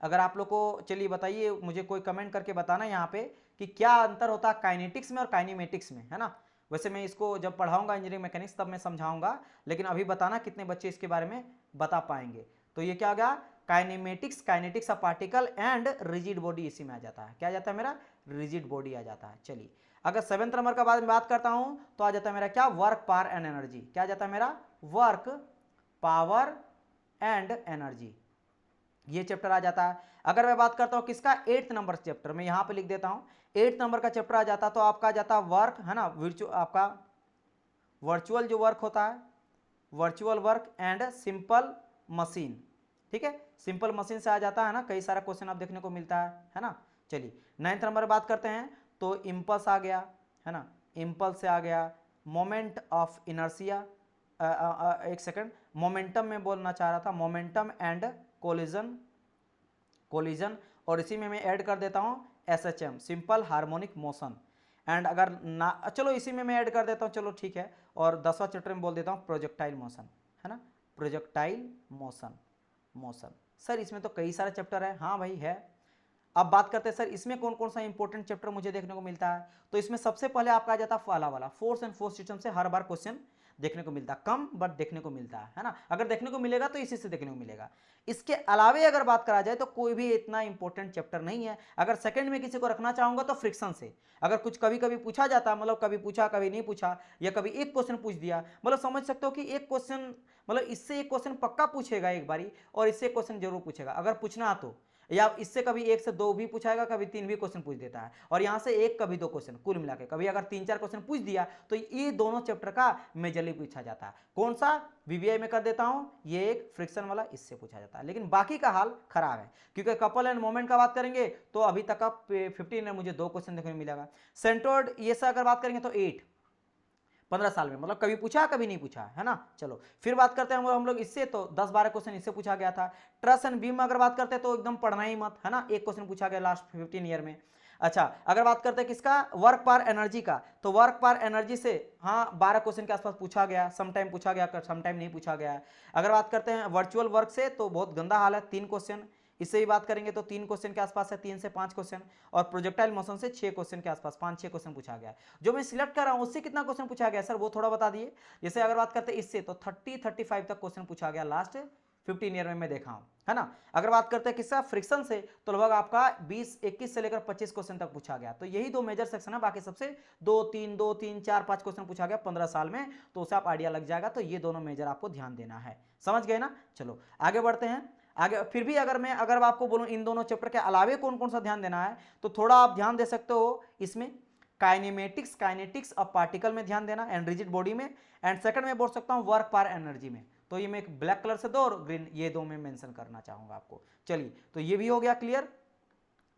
अगर आप लोग को, चलिए बताइए मुझे, कोई कमेंट करके बताना यहाँ पे कि क्या अंतर होता है काइनेटिक्स में और काइनेमेटिक्स में, है ना। वैसे मैं इसको जब पढ़ाऊंगा इंजीनियरिंग मैकेनिक्स तब मैं समझाऊंगा, लेकिन अभी बताना कितने बच्चे इसके बारे में बता पाएंगे। तो ये क्या आ गया, kinematics, kinetics of particle and rigid body, इसी में आ जाता है, क्या आ जाता है मेरा, रिजिड बॉडी आ जाता है। चलिए अगर 7th नंबर का बात करता हूं तो आ जाता है मेरा क्या, वर्क पावर एंड एनर्जी, क्या आ जाता है मेरा, वर्क पावर एंड एनर्जी, ये चैप्टर आ जाता है। अगर मैं बात करता हूं किसका, 8th नंबर चैप्टर, मैं यहां पे लिख देता हूं 8th नंबर का चैप्टर आ जाता, तो आपका आ जाता वर्क, है ना, आपका वर्चुअल जो वर्क होता है, virtual work and simple machine, ठीक है, सिंपल मशीन से आ जाता है ना, कई सारा क्वेश्चन आप देखने को मिलता है ना। चलिए 9th नंबर बात करते हैं तो इम्पल्स आ गया, है ना, इम्पल्स से आ गया, मोमेंट ऑफ इनर्शिया, एक सेकंड, मोमेंटम में बोलना चाह रहा था, मोमेंटम एंड कोलिजन, कोलिजन, और इसी में मैं ऐड कर देता हूं SHM, simple harmonic motion. And अगर ना, चलो इसी में मैं ऐड कर देता हूं, चलो ठीक है, और 10वां चैप्टर में बोल देता हूं प्रोजेक्टाइल मोशन, है ना, प्रोजेक्टाइल मोशन, मोशन। सर इसमें तो कई सारे चैप्टर है, हाँ भाई है। अब बात करते हैं सर इसमें कौन कौन सा इंपॉर्टेंट चैप्टर मुझे देखने को मिलता है, तो इसमें सबसे पहले आपका आ जाता है वाला फोर्स एंड फोर्स सिस्टम से हर बार क्वेश्चन देखने को मिलता, कम बट देखने को मिलता है ना। अगर देखने को मिलेगा तो इसी से देखने को मिलेगा। इसके अलावे अगर बात करा जाए तो कोई भी इतना इंपॉर्टेंट चैप्टर नहीं है। अगर सेकंड में किसी को रखना चाहूंगा तो फ्रिक्शन से, अगर कुछ कभी कभी पूछा जाता, मतलब कभी पूछा कभी नहीं पूछा, या कभी एक क्वेश्चन पूछ दिया, मतलब समझ सकते हो कि एक क्वेश्चन, मतलब इससे एक क्वेश्चन पक्का पूछेगा एक बारी, और इससे एक क्वेश्चन जरूर पूछेगा अगर पूछना तो, या इससे कभी 1 से 2 भी पूछाएगा, कभी 3 भी क्वेश्चन पूछ देता है, और यहां से 1 कभी 2 क्वेश्चन, कुल मिला के कभी अगर 3-4 क्वेश्चन पूछ दिया तो ये दोनों चैप्टर का मेजरली पूछा जाता है। कौन सा, वीवीआई में कर देता हूं, ये एक फ्रिक्शन वाला, इससे पूछा जाता है। लेकिन बाकी का हाल खराब है, क्योंकि कपल एंड मोमेंट का बात करेंगे तो अभी तक का 15 में मुझे 2 क्वेश्चन देखने को मिलेगा। सेंट्रोइड ये सब अगर बात करेंगे तो 15 साल में, मतलब कभी पूछा कभी नहीं पूछा, है ना। चलो फिर बात करते हैं हम लोग इससे, तो 10-12 क्वेश्चन इससे पूछा गया था। ट्रस एंड बीम अगर बात करते हैं तो एकदम पढ़ना ही मत, है ना, एक क्वेश्चन पूछा गया लास्ट 15 ईयर में। अच्छा अगर बात करते हैं किसका, वर्क पावर एनर्जी का, तो वर्क पावर एनर्जी से हाँ 12 क्वेश्चन के आसपास पूछा गया, समटाइम पूछा गया, समटाइम नहीं पूछा गया। अगर बात करते हैं वर्चुअल वर्क से तो बहुत गंदा हाल है, 3 क्वेश्चन। इससे ही बात करेंगे तो 3 क्वेश्चन के आसपास है, 3 से 5 क्वेश्चन। और प्रोजेक्टाइल मोशन से 6 क्वेश्चन के आसपास, 5-6 क्वेश्चन पूछा गया। जो मैं सिलेक्ट कर रहा हूं उससे कितना क्वेश्चन पूछा गया सर, वो थोड़ा बता दिए। जैसे अगर बात करते हैं इससे तो 30-35 तक क्वेश्चन पूछा गया लास्ट 15 ईयर में मैं देखा हूँ, है ना। अगर बात करते हैं किसका, फ्रिक्शन से, तो लगभग आपका 20-21 से लेकर 25 क्वेश्चन तक पूछा गया। तो यही 2 मेजर सेक्शन है, बाकी सबसे 2-3 4-5 क्वेश्चन पूछा गया 15 साल में, तो उसे आप आइडिया लग जाएगा। तो ये दोनों मेजर आपको ध्यान देना है, समझ गए ना। चलो आगे बढ़ते हैं। आगे फिर भी अगर आपको बोलूं इन दोनों चैप्टर के अलावे कौन कौन सा ध्यान देना है, तो थोड़ा आप ध्यान दे सकते हो इसमें काइनेटिक्स ऑफ पार्टिकल में ध्यान देना, एंड रिजिड बॉडी में, एंड सेकंड में बोल सकता हूं वर्क पर एनर्जी में। तो ये मैं एक ब्लैक कलर से 2 और ग्रीन, ये 2 में मेंशन करना चाहूंगा आपको। चलिए, तो ये भी हो गया क्लियर।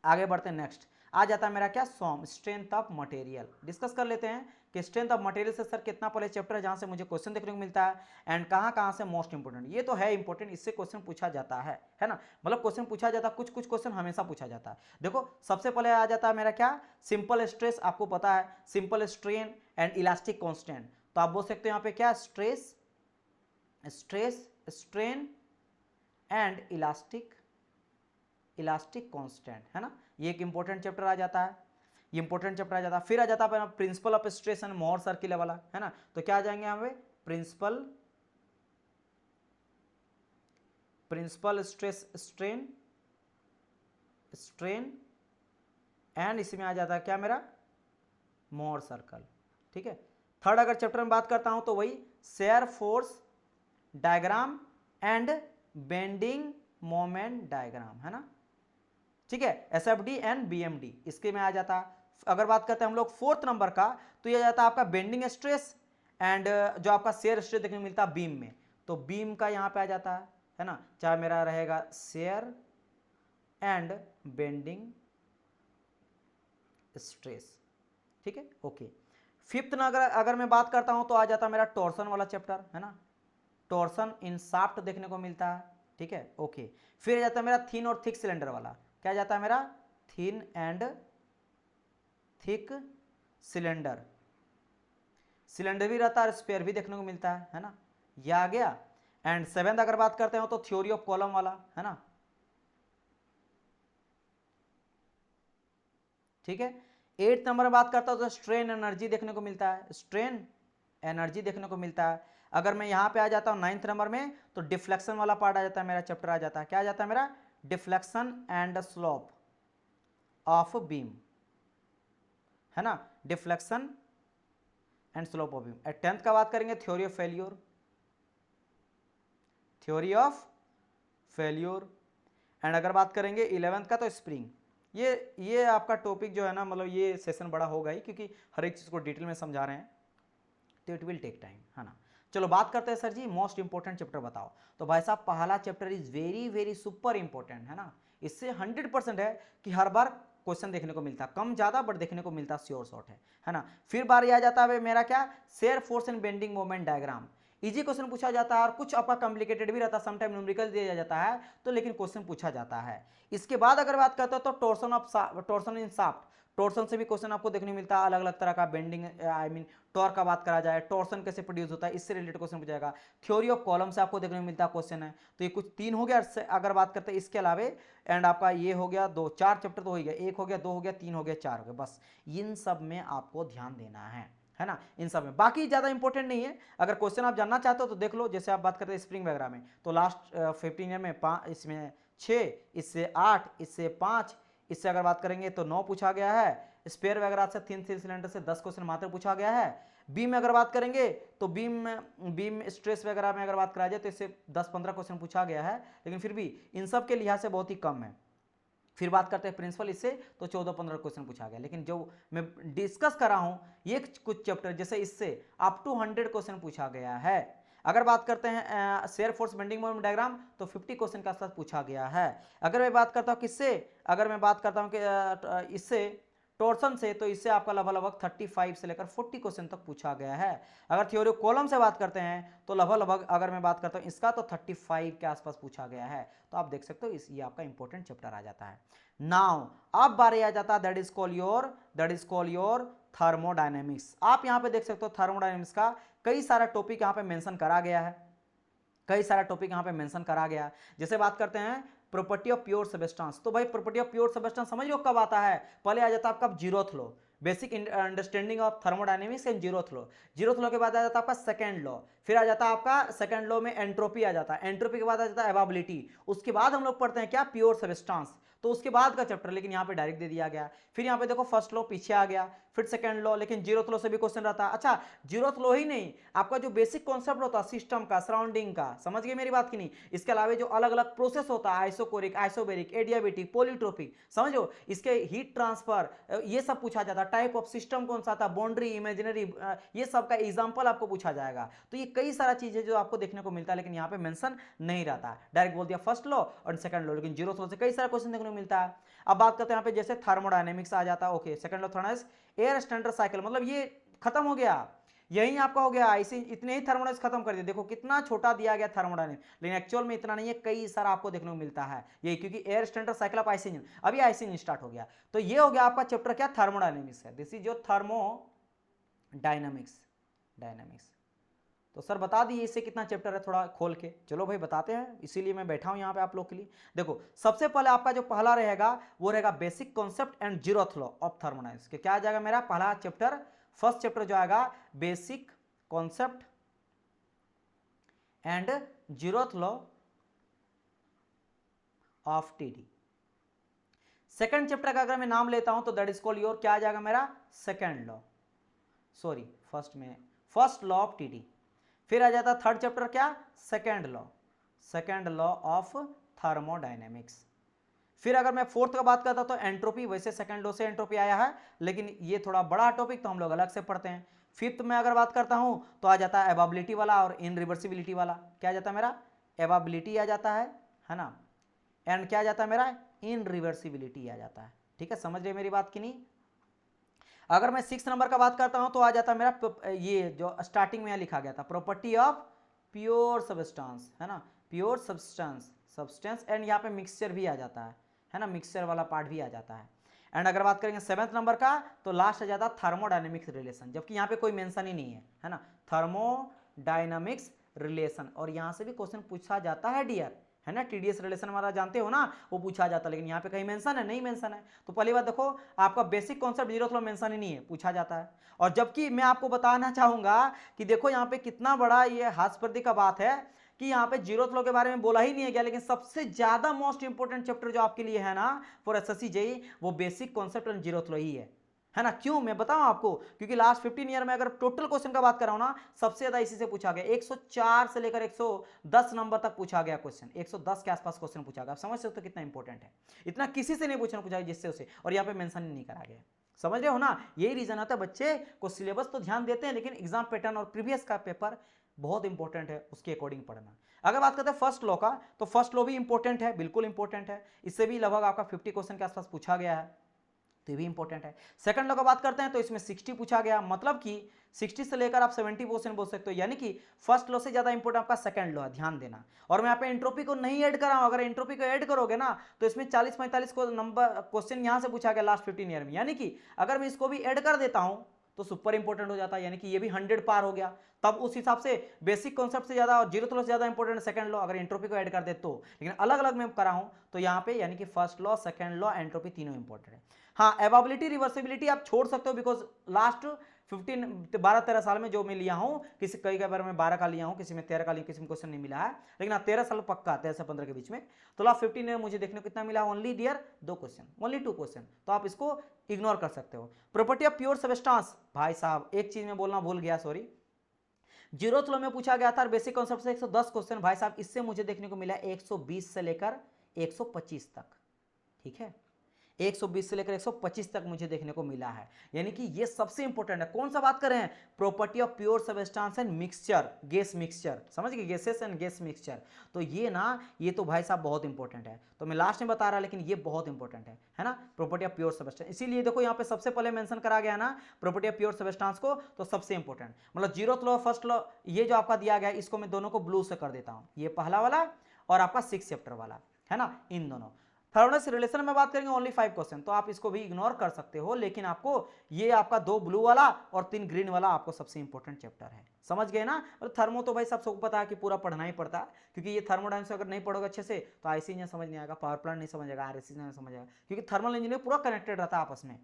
आगे बढ़ते हैं, नेक्स्ट आ जाता है मेरा क्या, सॉम स्ट्रेंथ ऑफ मटेरियल। डिस्कस कर लेते हैं कि स्ट्रेंथ ऑफ मटेरियल से सर कितना पहले चैप्टर है जहां से मुझे क्वेश्चन देखने को मिलता है, एंड कहां से मोस्ट इंपोर्टेंट। ये तो है इंपोर्टेंट, इससे क्वेश्चन पूछा जाता है ना, मतलब क्वेश्चन पूछा जाता है, कुछ क्वेश्चन हमेशा पूछा जाता है। देखो सबसे पहले आ जाता है मेरा क्या, सिंपल स्ट्रेस, आपको पता है simple strain and elastic constant. तो आप बोल सकते हो यहाँ पे क्या, stress, strain and elastic constant, है ना। ये एक इंपॉर्टेंट चैप्टर आ जाता है, ये इंपॉर्टेंट चैप्टर आ जाता है। फिर आ जाता है प्रिंसिपल ऑफ स्ट्रेस एंड मोहर सर्किल वाला, है ना। तो क्या आ जाएंगे यहाँ पे, प्रिंसिपल स्ट्रेस स्ट्रेन एंड इसमें आ जाता है क्या मेरा, मोहर सर्कल, ठीक है। थर्ड अगर चैप्टर में बात करता हूं तो वही shear force diagram and bending moment diagram, है ना, ठीक है, एसएफडी एंड बीएमडी, इसके में आ जाता। अगर बात करते हैं हम लोग 4th नंबर का, तो यह जाता है आपका बेंडिंग स्ट्रेस एंड जो आपका शेयर स्ट्रेस देखने को मिलता है बीम में, तो बीम का यहां पे आ जाता है ना, चाहे मेरा रहेगा शेयर एंड बेंडिंग स्ट्रेस, ठीक है, ओके। 5th अगर मैं बात करता हूं तो आ जाता मेरा टॉर्सन वाला चैप्टर, है ना, टॉर्सन इन शाफ्ट देखने को मिलता है, ठीक है, ओके। फिर जाता है मेरा थिन और थिक सिलेंडर वाला, क्या जाता है मेरा, थिन एंड थिक सिलेंडर भी रहता है और स्पेयर भी देखने को मिलता है ना, ये आ गया। एंड 7th अगर बात करते हो तो थ्योरी ऑफ कॉलम वाला, है ना, ठीक है। 8th नंबर में बात करता हूं तो स्ट्रेन एनर्जी देखने को मिलता है, स्ट्रेन एनर्जी देखने को मिलता है। अगर मैं यहां पे आ जाता हूं 9th नंबर में, तो डिफ्लेक्शन वाला पार्ट आ जाता है, मेरा चैप्टर आ जाता है, क्या आ जाता है मेरा, deflection and slope of beam, है ना, deflection and slope of beam. 10th का बात करेंगे थ्योरी ऑफ फेल्योर, एंड अगर बात करेंगे 11th का तो स्प्रिंग। ये आपका टॉपिक जो है ना, मतलब ये सेशन बड़ा होगा ही, क्योंकि हर एक चीज को डिटेल में समझा रहे हैं, तो इट विल टेक टाइम, है ना। चलो बात करते हैं, सर जी मोस्ट इंपोर्टेंट चैप्टर बताओ। तो भाई साहब पहला chapter is very very super important, है ना, इससे 100% है कि हर बार क्वेश्चन देखने को मिलता, कम ज्यादा बट देखने को मिलता, श्योर शॉट है ना। फिर बार आ जाता है मेरा क्या, shear force and bending moment diagram. Easy question पूछा जाता है और कुछ आपका कॉम्प्लिकेटेड भी रहता है, समटाइम न्यूमेरिकल दिया जाता है, तो लेकिन क्वेश्चन पूछा जाता है। इसके बाद अगर बात करते हो तो टॉर्सन इन शाफ्ट, टॉर्सन से भी क्वेश्चन आपको देखने को मिलता है, अलग अलग तरह का बेंडिंग, आई मीन टॉर्क का बात करा जाए, टॉर्सन कैसे प्रोड्यूस होता है, इससे रिलेटेड क्वेश्चन पूछा जाएगा। थ्योरी ऑफ कॉलम से आपको देखने को मिलता है क्वेश्चन है। तो ये कुछ 3 हो गया। अगर बात करते हैं इसके अलावे, एंड आपका ये हो गया 4 चैप्टर तो हो गया, 1 हो गया, 2 हो गया, 3 हो गया, 4 हो गया, बस इन सब में आपको ध्यान देना है ना, इन सब में। बाकी ज्यादा इंपॉर्टेंट नहीं है, अगर क्वेश्चन आप जानना चाहते हो तो देख लो। जैसे आप बात करते हैं स्प्रिंग वगैरह में, तो लास्ट 15 ईयर में 5, इसमें 6, इससे 8, इससे 5, इससे अगर बात करेंगे तो 9 पूछा गया है। स्पेयर वगैरह से थिन सिलेंडर से 10 क्वेश्चन मात्र पूछा गया है। बीम में अगर बात करेंगे तो बीम स्ट्रेस वगैरह में अगर बात करा जाए तो इससे 10-15 क्वेश्चन पूछा गया है, लेकिन फिर भी इन सब के लिहाज से बहुत ही कम है। फिर बात करते हैं प्रिंसिपल, इससे तो 14-15 क्वेश्चन पूछा गया, लेकिन जो मैं डिस्कस कर रहा हूं ये कुछ चैप्टर जैसे इससे अप टू 100 क्वेश्चन पूछा गया है। अगर बात करते हैं shear force bending moment diagram, तो 50 क्वेश्चन के आसपास पूछा गया है। अगर मैं बात करता हूं किससे, अगर मैं बात करता हूं कि इससे टॉर्सन से, तो इससे आपका लगभग 35 से लेकर 40 क्वेश्चन तक पूछा गया है। अगर थ्योरी ऑफ कॉलम से बात करते हैं तो लगभग अगर मैं बात करता हूं इसका, तो 35 के आसपास पूछा गया है। तो आप देख सकते हो ये आपका इंपॉर्टेंट चैप्टर आ जाता है। नाउ अब बारी आ जाता है that is call your thermodynamics. आप यहां पे देख सकते हो थर्मोडायनेमिक्स का कई सारा टॉपिक यहां पे मेंशन करा गया है, कई सारा टॉपिक यहां पे मेंशन करा गया। जैसे बात करते हैं प्रॉपर्टी ऑफ प्योर सबस्टेंस, तो भाई प्रॉपर्टी ऑफ प्योर सबस्टेंस समझ लो कब आता है, पहले आ जाता है आपका zeroth low. Basic understanding of thermodynamics and zeroth law. Zeroth law के बाद आ जाता है आपका सेकंड लॉ, फिर आ जाता है आपका सेकंड लॉ में एंट्रोपी आ जाता है, एंट्रोपी के बाद आ जाता है एवाबिलिटी, उसके बाद हम लोग पढ़ते हैं क्या, प्योर सब्सटेंस, तो उसके बाद का चैप्टर, लेकिन यहाँ पे डायरेक्ट दे दिया गया। फिर यहाँ पे देखो फर्स्ट लॉ पीछे आ गया, फिर सेकंड लॉ, लेकिन जीरोथ लॉ से भी क्वेश्चन रहता है। अच्छा जीरोथ लॉ ही नहीं, आपका जो बेसिक कॉन्सेप्ट होता है सिस्टम का, सराउंडिंग का, समझ गए मेरी बात की नहीं, इसके अलावा जो अलग अलग प्रोसेस होता है, आइसोकोरिक, आइसोबेरिक, एडियाबेटिक, पॉलीट्रोपिक, समझो, इसके हीट ट्रांसफर, ये सब पूछा जाता है। टाइप ऑफ सिस्टम कौन सा था, बाउंड्री, इमेजिनरी, ये सब का एग्जांपल आपको पूछा जाएगा। तो ये कई सारा चीजें जो आपको देखने को मिलता है, लेकिन यहाँ पे मेंशन नहीं रहता, डायरेक्ट बोल दिया फर्स्ट लॉ और सेकंड लॉ, लेकिन जीरोथ लॉ से कई सारा क्वेश्चन देखने को मिलता है। अब बात करते हैं यहाँ पे जैसे थर्मोडायनेमिक्स आ जाता है, okay, second law thermodynamics, air standard cycle, मतलब ये खत्म हो गया, यही आपका हो गया, इसी इतने ही थर्मोडायनेमिक्स खत्म कर दिया। देखो कितना छोटा दिया गया थर्मोडायनेमिक्स, लेकिन एक्चुअल में इतना नहीं है, कई सारा आपको देखने को मिलता है ये, क्योंकि air standard cycle of IC engine, अभी आइसी इंजन स्टार्ट हो गया। तो ये हो गया आपका चैप्टर क्या, थर्मोडायनेमिक्स है, this is your thermodynamics, dynamics. तो सर बता दिए इससे कितना चैप्टर है, थोड़ा खोल के, चलो भाई बताते हैं, इसीलिए मैं बैठा हूं यहाँ पे आप लोग के लिए। देखो सबसे पहले आपका जो पहला रहेगा वो रहेगा basic concept and zeroth law of thermodynamics, क्या आ जाएगा मेरा पहला चैप्टर, फर्स्ट चैप्टर जो आएगा basic concept and zeroth law of TD. Second chapter का अगर मैं नाम लेता हूं तो दैट इज कॉल्ड योर, क्या आ जाएगा मेरा, second law, sorry first law of TD. फिर आ जाता थर्ड चैप्टर क्या, सेकंड लॉ ऑफ थर्मोडायनेमिक्स। फिर अगर मैं फोर्थ का बात करता तो एंट्रोपी, वैसे सेकंड लॉ से एंट्रोपी आया है, लेकिन ये थोड़ा बड़ा टॉपिक तो हम लोग अलग से पढ़ते हैं। फिफ्थ में अगर बात करता हूं तो आ जाता है एवाबिलिटी वाला और इनरिवर्सिबिलिटी वाला, क्या आ जाता है मेरा, एवाबिलिटी आ जाता है ना, एंड क्या आ जाता है मेरा, इनरिवर्सिबिलिटी आ जाता है। ठीक है, समझ रहे मेरी बात की नहीं। अगर मैं 6 नंबर का बात करता हूं तो आ जाता है मेरा, ये जो स्टार्टिंग में लिखा गया था, प्रॉपर्टी ऑफ प्योर सब्सटेंस, है ना, प्योर सब्सटेंस एंड यहाँ पे मिक्सचर भी आ जाता है ना, मिक्सचर वाला पार्ट भी आ जाता है। एंड अगर बात करेंगे 7th नंबर का तो लास्ट आ जाता है थर्मोडायनेमिक्स रिलेशन, जबकि यहाँ पे कोई मेंशन ही नहीं है ना, थर्मोडायनेमिक्स रिलेशन, और यहाँ से भी क्वेश्चन पूछा जाता है डियर, है ना, टीडीएस रिलेशन हमारा जानते हो ना, वो पूछा जाता है, लेकिन यहाँ पे कहीं मेंशन है, नहीं मेंशन है। तो पहली बात देखो आपका basic concept zeroth law mention ही नहीं है, पूछा जाता है। और जबकि मैं आपको बताना चाहूंगा कि देखो यहाँ पे कितना बड़ा ये हास्यप्रद का बात है कि यहाँ पे जीरोथ लॉ के बारे में बोला ही नहीं है गया, लेकिन सबसे ज्यादा मोस्ट इंपोर्टेंट चैप्टर जो आपके लिए है ना फॉर एसएससी जेईई, वो basic concept and zeroth law ही है ना। क्यों, मैं बताऊं आपको, क्योंकि लास्ट 15 ईयर में अगर टोटल क्वेश्चन का बात कर रहा हूं ना, सबसे ज्यादा इसी से पूछा गया, 104 से लेकर 110 नंबर तक पूछा गया क्वेश्चन, 110 के आसपास क्वेश्चन पूछा गया। आप समझ सकते हो कितना इंपॉर्टेंट है, इतना किसी से नहीं पूछा गया जिससे उसे, और यहाँ पे मेंशन नहीं करा गया, समझ रहे हो ना। यही रीजन आता है, बच्चे को सिलेबस तो ध्यान देते हैं, लेकिन एग्जाम पैटर्न और प्रीवियस का पेपर बहुत इंपॉर्टेंट है, उसके अकॉर्डिंग पढ़ना। अगर बात करते हैं फर्स्ट लॉ का, तो फर्स्ट लॉ भी इंपॉर्टेंट है, बिल्कुल इंपॉर्टेंट है, इससे भी लगभग आपका 50 क्वेश्चन के आसपास पूछा गया है, तो ये भी इंपॉर्टेंट है। सेकंड लॉ का बात करते हैं तो इसमें 60 पूछा गया, मतलब कि 60 से लेकर आप 70 क्वेश्चन बोल सकते हो, यानी कि फर्स्ट लॉ से ज्यादा इंपॉर्टेंट आपका सेकंड लॉ है, ध्यान देना। और मैं यहाँ पे एंट्रोपी को नहीं ऐड कर रहा हूं, अगर एंट्रोपी को ऐड करोगे ना तो इसमें 40-45 को नंबर क्वेश्चन यहां से पूछा गया लास्ट 15 ईयर में, यानी कि अगर मैं इसको भी ऐड कर देता हूं तो सुपर इंपॉर्टेंट हो जाता है, यानी कि ये भी 100 पार हो गया। तब उस हिसाब से बेसिक कॉन्सेप्ट से ज्यादा और जीरोथ लॉ से ज्यादा इंपॉर्टेंट सेकंड लॉ, अगर एंट्रोपी को ऐड कर दे तो, लेकिन अलग अलग मैं करा हूं तो यहाँ पे यानी कि first law, second law, entropy तीनों इंपॉर्टेंट है। हाँ, एवाबिलिटी रिवर्सिबिलिटी आप छोड़ सकते हो, बिकॉज लास्ट 12-13 साल में जो मैं लिया हूं, किसी कई बार मैं 12 का लिया हूं, किसी में 13 का लिया, किसी में क्वेश्चन नहीं मिला है, लेकिन हाँ 13 साल पक्का, 13 से 15 के बीच में। तो लास्ट 15 में मुझे देखने को कितना मिला, only dear 2 question, only 2 question, तो आप इसको इग्नोर कर सकते हो। प्रॉपर्टी ऑफ प्योर सब्सटेंस, भाई साहब एक चीज में बोलना भूल गया, सॉरी, जीरोथ लॉ में पूछा गया था बेसिक कॉन्सेप्ट से 110 क्वेश्चन, भाई साहब इससे मुझे देखने को मिला 120 से लेकर 125 तक, ठीक है, 120 से लेकर 125 तक मुझे देखने को मिला है, यानी कि ये सबसे इंपॉर्टेंट है। कौन सा बात कर रहे हैं, property of pure substance and mixture, gas mixture, समझ गए, गैसेस एंड गैस मिक्सचर, तो ये ना, ये तो भाई साहब बहुत इंपॉर्टेंट है, तो मैं लास्ट में बता रहा, लेकिन ये बहुत इंपॉर्टेंट है ना, प्रॉपर्टी ऑफ प्योर सब्सटेंस। इसीलिए देखो यहाँ पे सबसे पहले मेंशन करा गया ना प्रॉपर्टी ऑफ प्योर सब्सटेंस को, तो सबसे इंपॉर्टेंट, मतलब जीरोथ लॉ, फर्स्ट लॉ, ये जो आपका दिया गया, इसको मैं दोनों को ब्लू से कर देता हूं, ये पहला वाला और आपका 6 चैप्टर वाला, है ना, इन दोनों। थर्मोडायनेमिक्स रिलेशन में बात करेंगे ओनली 5 क्वेश्चन, तो आप इसको भी इग्नोर कर सकते हो, लेकिन आपको ये आपका 2 ब्लू वाला और 3 ग्रीन वाला आपको सबसे इंपॉर्टेंट चैप्टर है, समझ गए ना। और थर्मो तो भाई सबको पता है कि पूरा पढ़ना ही पड़ता है, क्योंकि ये थर्मोडायनेमिक्स अगर नहीं पढ़ोगे अच्छे से तो आईसी इंजन समझ नहीं आएगा, पावर प्लांट नहीं समझ आएगा, आरएससी नहीं समझ आएगा, क्योंकि थर्मल इंजीनियरिंग पूरा कनेक्टेड रहता है आपस में,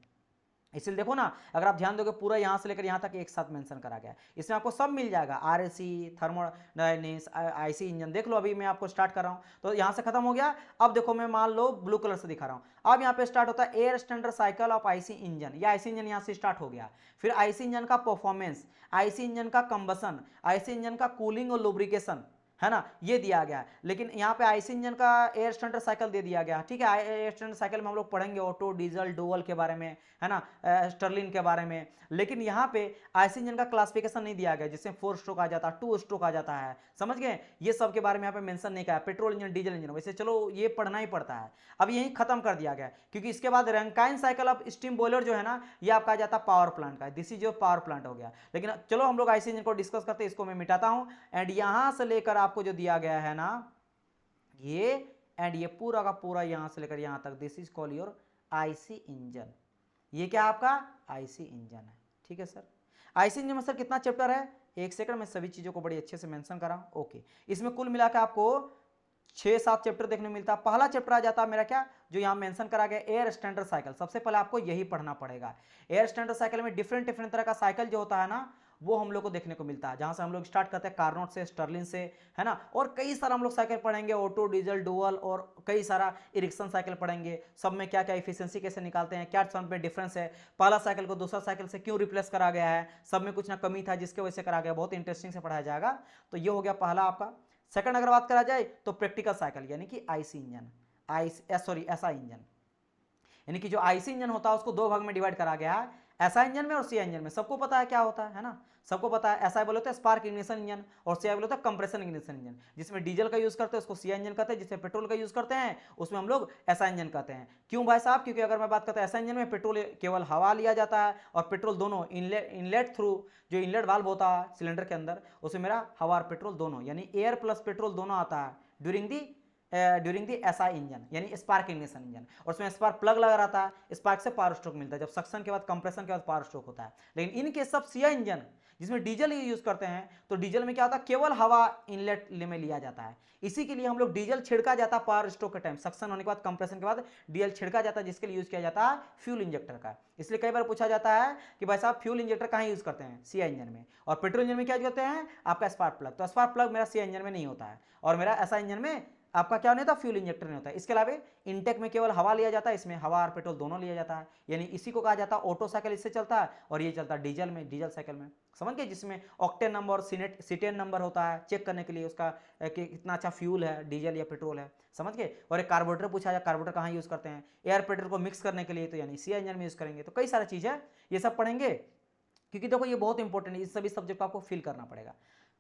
इसलिए देखो ना, अगर आप ध्यान दोगे पूरा यहाँ से लेकर यहाँ तक एक साथ मेंशन करा गया है, इसमें आपको सब मिल जाएगा, आरएसी, थर्मोडायनेमिक्स, आईसी इंजन। देख लो अभी मैं आपको स्टार्ट कर रहा हूँ तो यहाँ से खत्म हो गया। अब देखो मैं मान लो ब्लू कलर से दिखा रहा हूँ, अब यहाँ पे स्टार्ट होता है air standard cycle of IC engine, या आईसी इंजन यहाँ से स्टार्ट हो गया। फिर आईसी इंजन का परफॉर्मेंस, आईसी इंजन का कंबसन, आईसी इंजन का कूलिंग और लुब्रिकेशन, है ना, ये दिया गया है। लेकिन यहाँ पे आईसी इंजन का एयर स्टैंडर्ड साइकिल दे दिया गया, ठीक है। एयर स्टैंडर्ड साइकिल में हम लोग पढ़ेंगे ऑटो, डीजल, डुअल के बारे में, है ना, स्टर्लिन के बारे में। लेकिन यहाँ पे आईसी इंजन का क्लासिफिकेशन नहीं दिया गया, जिसमें 4 स्ट्रोक आ जाता है, 2 स्ट्रोक आ जाता है, समझ गए। ये सब के बारे में यहाँ पे मेंशन नहीं किया है, पेट्रोल इंजन, डीजल इंजन, वैसे चलो ये पढ़ना ही पड़ता है। अब यही खत्म कर दिया गया, क्योंकि इसके बाद Rankine cycle of steam boiler जो है ना, ये आपका आ जाता है पावर प्लांट का, दिस इज जो पावर प्लांट हो गया। लेकिन चलो हम लोग आईसी इंजन को डिस्कस करते हैं, इसको मैं मिटाता हूं। एंड यहां से लेकर आपको जो दिया गया है ना ये, एंड ये पूरा का पूरा यहां से लेकर यहां तक, this is call your IC engine. ये क्या आपका आईसी इंजन है, ठीक है सर। आईसी इंजन में सर कितना चैप्टर है, एक सेकंड में सभी चीजों को बड़ी अच्छे से मेंशन कर रहा हूं। ओके, इसमें कुल मिलाकर आपको 6-7 चैप्टर देखने को मिलता है। पहला चैप्टर आ जाता है मेरा क्या, जो यहाँ मेंशन करा गया, एयर स्टैंडर्ड साइकिल। सबसे पहले आपको यही पढ़ना पड़ेगा। एयर स्टैंडर्ड साइकिल में डिफरेंट डिफरेंट तरह का साइकिल जो होता है ना, वो हम लोग को देखने को मिलता है। जहां से हम लोग स्टार्ट करते हैं कार्नोट से, स्टर्लिन से, है ना, और कई सारा हम लोग साइकिल पढ़ेंगे, ऑटो, डीजल, डुअल, और कई सारा इरिक्शन साइकिल पढ़ेंगे। सब में क्या क्या इफिशिएंसी कैसे निकालते हैं, क्या सब में डिफरेंस है, पहला साइकिल को दूसरा साइकिल से क्यों रिप्लेस करा गया है, सब में कुछ ना कमी था जिसके वजह से करा गया, बहुत इंटरेस्टिंग से पढ़ाया जाएगा। तो ये हो गया पहला आपका। सेकंड अगर बात करा जाए तो प्रैक्टिकल साइकिल, यानी कि आईसी इंजन, एसआई इंजन, यानी कि जो आईसी इंजन होता है उसको 2 भाग में डिवाइड करा गया है, एसआई इंजन में और सीआई इंजन में। सबको पता है क्या होता है ना, सबको पता है। एसआई बोले तो स्पार्क इग्निशन इंजन, और सीआई बोले तो कंप्रेशन इग्निशन इंजन। जिसमें डीजल का यूज करते हैं उसको सीआई इंजन कहते हैं, जिसमें पेट्रोल का यूज करते हैं उसमें हम लोग एसआई इंजन कहते हैं। क्यों भाई साहब, क्योंकि अगर मैं बात करता हूं एसआई इंजन में पेट्रोल केवल हवा लिया जाता है, और पेट्रोल दोनों इनलेट थ्रू, जो इनलेट वाल्व होता है सिलेंडर के अंदर, उसमें मेरा हवा और पेट्रोल दोनों, यानी एयर प्लस पेट्रोल दोनों आता है ड्यूरिंग दी एसआई इंजन, यानी स्पार्क इग्निशन इंजन। और उसमें स्पार्क प्लग लगा रहता है, स्पार्क से पावर स्ट्रोक मिलता है, जब सक्शन के बाद कंप्रेशन के बाद पावर स्ट्रोक होता है। लेकिन इनके सब सीआई इंजन जिसमें डीजल यूज करते हैं, तो डीजल में क्या होता है, केवल हवा इनलेट में लिया जाता है। इसी के लिए हम लोग डीजल छिड़का जाता है पावर स्ट्रोक के टाइम, सक्शन होने के बाद, कंप्रेशन के बाद डीजल छिड़का जाता है, जिसके लिए यूज किया जाता है फ्यूल इंजेक्टर का। इसलिए कई बार पूछा जाता है कि भाई साहब फ्यूल इंजेक्टर कहाँ यूज करते हैं, सीआई इंजन में। और पेट्रोल इंजन में क्या यूज करते हैं, आपका स्पार्क प्लग। तो स्पार्क प्लग मेरा सीआई इंजन में नहीं होता है, और मेरा एसआई इंजन में आपका क्या नहीं होता, फ्यूल इंजेक्टर नहीं होता है। इसके अलावा इनटेक में केवल हवा लिया जाता है, इसमें हवा और पेट्रोल दोनों लिया जाता है, यानी इसी को कहा जाता है ऑटो साइकिल, इससे चलता है। और ये चलता है डीजल में, डीजल साइकिल में, समझ गए, जिसमें ऑक्टेन नंबर और सीटेन नंबर होता है, चेक करने के लिए उसका कि कितना अच्छा फ्यूल है, डीजल या पेट्रोल है, समझ गए। और एक कार्बोरेटर पूछा जाए, कार्बोरेटर कहाँ यूज करते हैं, एयर पेट्रोल को मिक्स करने के लिए, तो यानी सीआई इंजन में यूज करेंगे। तो कई सारी चीज है, ये सब पढ़ेंगे, क्योंकि देखो ये बहुत इंपॉर्टेंट है, इस सभी सब्जेक्ट को आपको फिल करना पड़ेगा।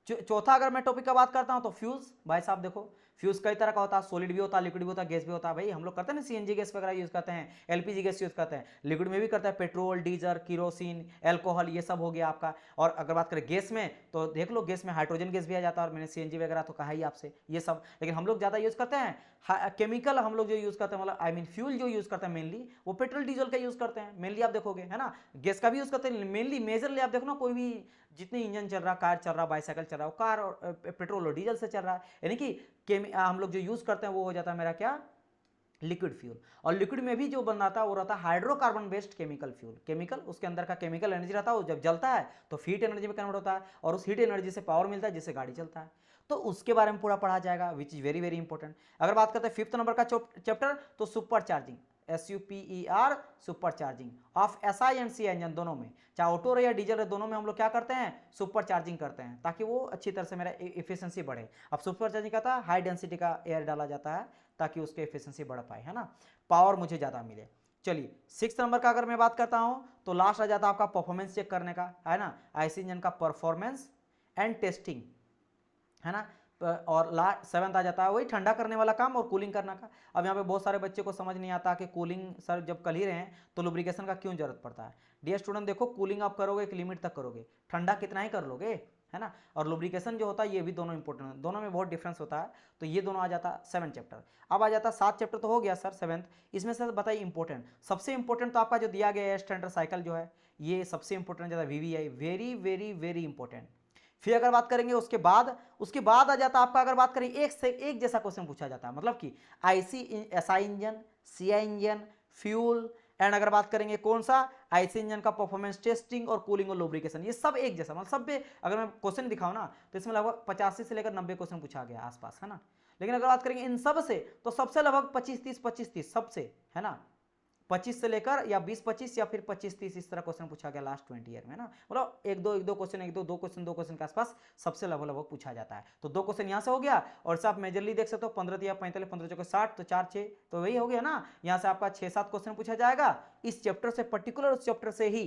चौथा अगर मैं टॉपिक का बात करता हूं तो फ्यूज। भाई साहब देखो, फ्यूज कई तरह का होता है, सॉलिड भी होता है, लिक्विड भी होता है, गैस भी होता है। भाई हम लोग करते हैं ना सीएनजी गैस वगैरह यूज करते हैं, एलपीजी गैस यूज करते हैं, लिक्विड में भी करते हैं, पेट्रोल, डीजल, किरोसिन, एल्कोहल, ये सब हो गया आपका। और अगर बात करें गैस में, तो देख लो गैस में हाइड्रोजन गैस भी आ जाता है, और मैंने सीएनजी वगैरह तो कहा ही आपसे, ये सब। लेकिन हम लोग ज्यादा यूज करते हैं केमिकल, हम लोग जो यूज करते हैं, मतलब आई मीन फ्यूल जो यूज करते हैं मेनली, वो पेट्रोल डीजल का यूज करते हैं मेनली, आप देखोगे, है ना। गैस का भी यूज करते हैं मेनली, मेजरली आप देखो ना, कोई भी जितने इंजन चल रहा, कार चल रहा, बाइसाइकिल चल रहा, वो कार और पेट्रोल और डीजल से चल रहा है। यानी कि हम लोग जो यूज करते हैं वो हो जाता है मेरा क्या, लिक्विड फ्यूल। और लिक्विड में भी जो बनाता है वो रहता है hydrocarbon based chemical fuel. Chemical, उसके अंदर का केमिकल एनर्जी रहता है, वो जब जलता है तो हीट एनर्जी में कन्वर्ट होता है, और उस हीट एनर्जी से पावर मिलता है, जिससे गाड़ी चलता है। तो उसके बारे में पूरा पढ़ा जाएगा, विच इज वेरी वेरी इंपॉर्टेंट। अगर बात करते हैं 5th नंबर का चैप्टर, तो super charging, SUPER, super charging of SI and CI engine दोनों में, चाहे ऑटो रहे या डीजल रहे, दोनों में हम लोग क्या करते हैं, सुपर चार्जिंग करते हैं, ताकि वो अच्छी तरह से मेरा एफिशिएंसी बढ़े। अब सुपर चार्जिंग कहता है हाई डेंसिटी का एयर डाला जाता है, ताकि उसकी एफिशिएंसी बढ़ पाए, है ना, पावर मुझे ज़्यादा मिले। चलिए 6th नंबर का अगर मैं बात करता हूँ, तो लास्ट आ जाता है आपका परफॉर्मेंस चेक करने का, है ना, आईसी इंजन का परफॉर्मेंस एंड टेस्टिंग, है ना। और 7th आ जाता है वही ठंडा करने वाला काम और कूलिंग करना का। अब यहाँ पे बहुत सारे बच्चे को समझ नहीं आता कि कूलिंग सर जब कर ही रहे हैं तो लुब्रिकेशन का क्यों जरूरत पड़ता है। डियर स्टूडेंट देखो, कूलिंग आप करोगे एक लिमिट तक करोगे, ठंडा कितना ही कर लोगे, है ना। और लुब्रिकेशन जो होता है ये भी दोनों इंपॉर्टेंट है, दोनों में बहुत डिफरेंस होता है। तो ये दोनों आ जाता 7 चैप्टर। अब आ जाता 7 चैप्टर तो हो गया सर 7th। इसमें से बताइए इंपॉर्टेंट, सबसे इंपॉर्टेंट तो आपका जो दिया गया है स्टैंडर्ड साइकिल जो है, ये सबसे इंपॉर्टेंट जाता है, VVI, very very very important. फिर अगर बात करेंगे उसके बाद आ जाता है आपका, अगर बात करें एक से एक जैसा क्वेश्चन पूछा जाता है, मतलब कि SI engine, CI engine, fuel and अगर बात करेंगे कौन सा, आईसी इंजन का परफॉर्मेंस टेस्टिंग और कूलिंग और लुब्रिकेशन, ये सब एक जैसा, मतलब सब पे अगर मैं क्वेश्चन दिखाऊं ना तो इसमें लगभग 85 से लेकर 90 क्वेश्चन पूछा गया आसपास, है ना। लेकिन अगर बात करेंगे इन सब से तो सबसे लगभग 25-30 सबसे, है ना, 25 से लेकर या 20-25 या फिर 25-30 इस तरह क्वेश्चन पूछा गया लास्ट 20 ईयर में ना, मतलब एक दो क्वेश्चन दो क्वेश्चन के आसपास सबसे लगभग पूछा जाता है। तो 2 क्वेश्चन यहाँ से हो गया, और से आप मेजरली देख सकते हो 15 या 45, 15 चौके 60, तो 4 6 तो वही हो गया ना। यहाँ से आपका 6-7 क्वेश्चन पूछा जाएगा इस चैप्टर से, पर्टिकुलर उस चैप्टर से ही,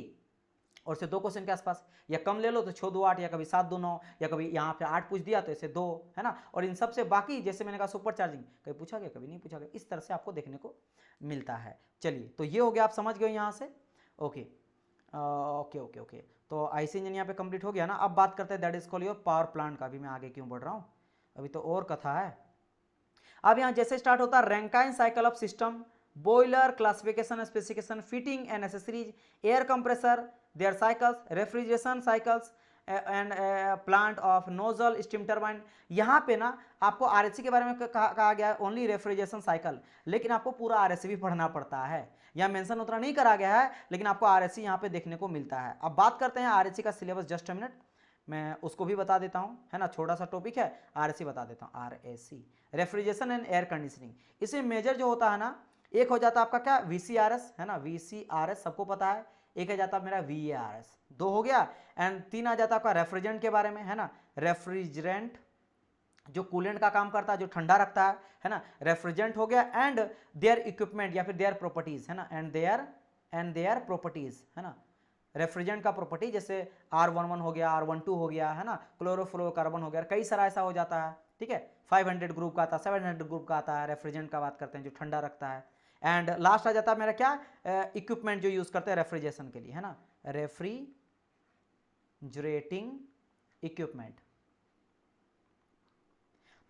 और से 2 क्वेश्चन के आसपास, या कम ले लो तो 6 2 8 या कभी 7 2 9 या कभी यहाँ पे 8 पूछ दिया तो ऐसे 2, है ना। और इन सब से बाकी जैसे मैंने कहा सुपर चार्जिंग कभी पूछा गया कभी नहीं पूछा गया, इस तरह से आपको देखने को मिलता है। चलिए तो ये हो गया, आप समझ गए यहाँ से। ओके ओके ओके ओके, तो आईसी इंजन यहाँ पे कंप्लीट हो गया ना। अब बात करते हैं that is called your power plant का। अभी मैं आगे क्यों बढ़ रहा हूँ, अभी तो और कथा है। अब यहाँ जैसे स्टार्ट होता है Rankine cycle of system, boiler, classification, specification, fitting and accessories, air compressor, their cycles, refrigeration cycles and plant of nozzle, steam turbine. यहाँ पे ना आपको आरएससी के बारे में कहा गया है ओनली रेफ्रिजरेशन साइकिल, लेकिन आपको पूरा आरएससी भी पढ़ना पड़ता है। यहाँ मेंशन उतना नहीं करा गया है, लेकिन आपको आरएससी यहाँ पे देखने को मिलता है। अब बात करते हैं आरएससी का सिलेबस, जस्ट अ मिनट मैं उसको भी बता देता हूँ, है ना, छोटा सा टॉपिक है, आरएससी बता देता हूँ। RSC refrigeration and air conditioning, इसमें मेजर जो होता है ना, एक हो जाता है आपका क्या, वीसीआरएस, है ना, वीसीआरएस सबको पता है। एक आ जाता है मेरा वीएआरएस, 2 हो गया। एंड 3 आ जाता है आपका रेफ्रिजरेंट के बारे में, है ना, रेफ्रिजरेंट जो कूलेंट का काम करता है, जो ठंडा रखता है ना, रेफ्रिजरेंट हो गया। एंड देयर इक्विपमेंट या फिर देयर प्रॉपर्टीज, है ना, एंड देयर प्रॉपर्टीज, है ना, रेफ्रिजरेंट का प्रॉपर्टी जैसे R11 हो गया, R12 हो गया, है ना, क्लोरोफ्लोरोकार्बन हो गया, कई सारा ऐसा हो जाता है, ठीक है। 500 ग्रुप का आता है, 700 ग्रुप का आता है, रेफ्रिजरेंट का बात करते हैं जो ठंडा रखता है। एंड लास्ट आ जाता है मेरा क्या, इक्विपमेंट जो यूज करते हैं रेफ्रिजरेशन के लिए, है ना, रेफ्रिजरेटिंग इक्विपमेंट।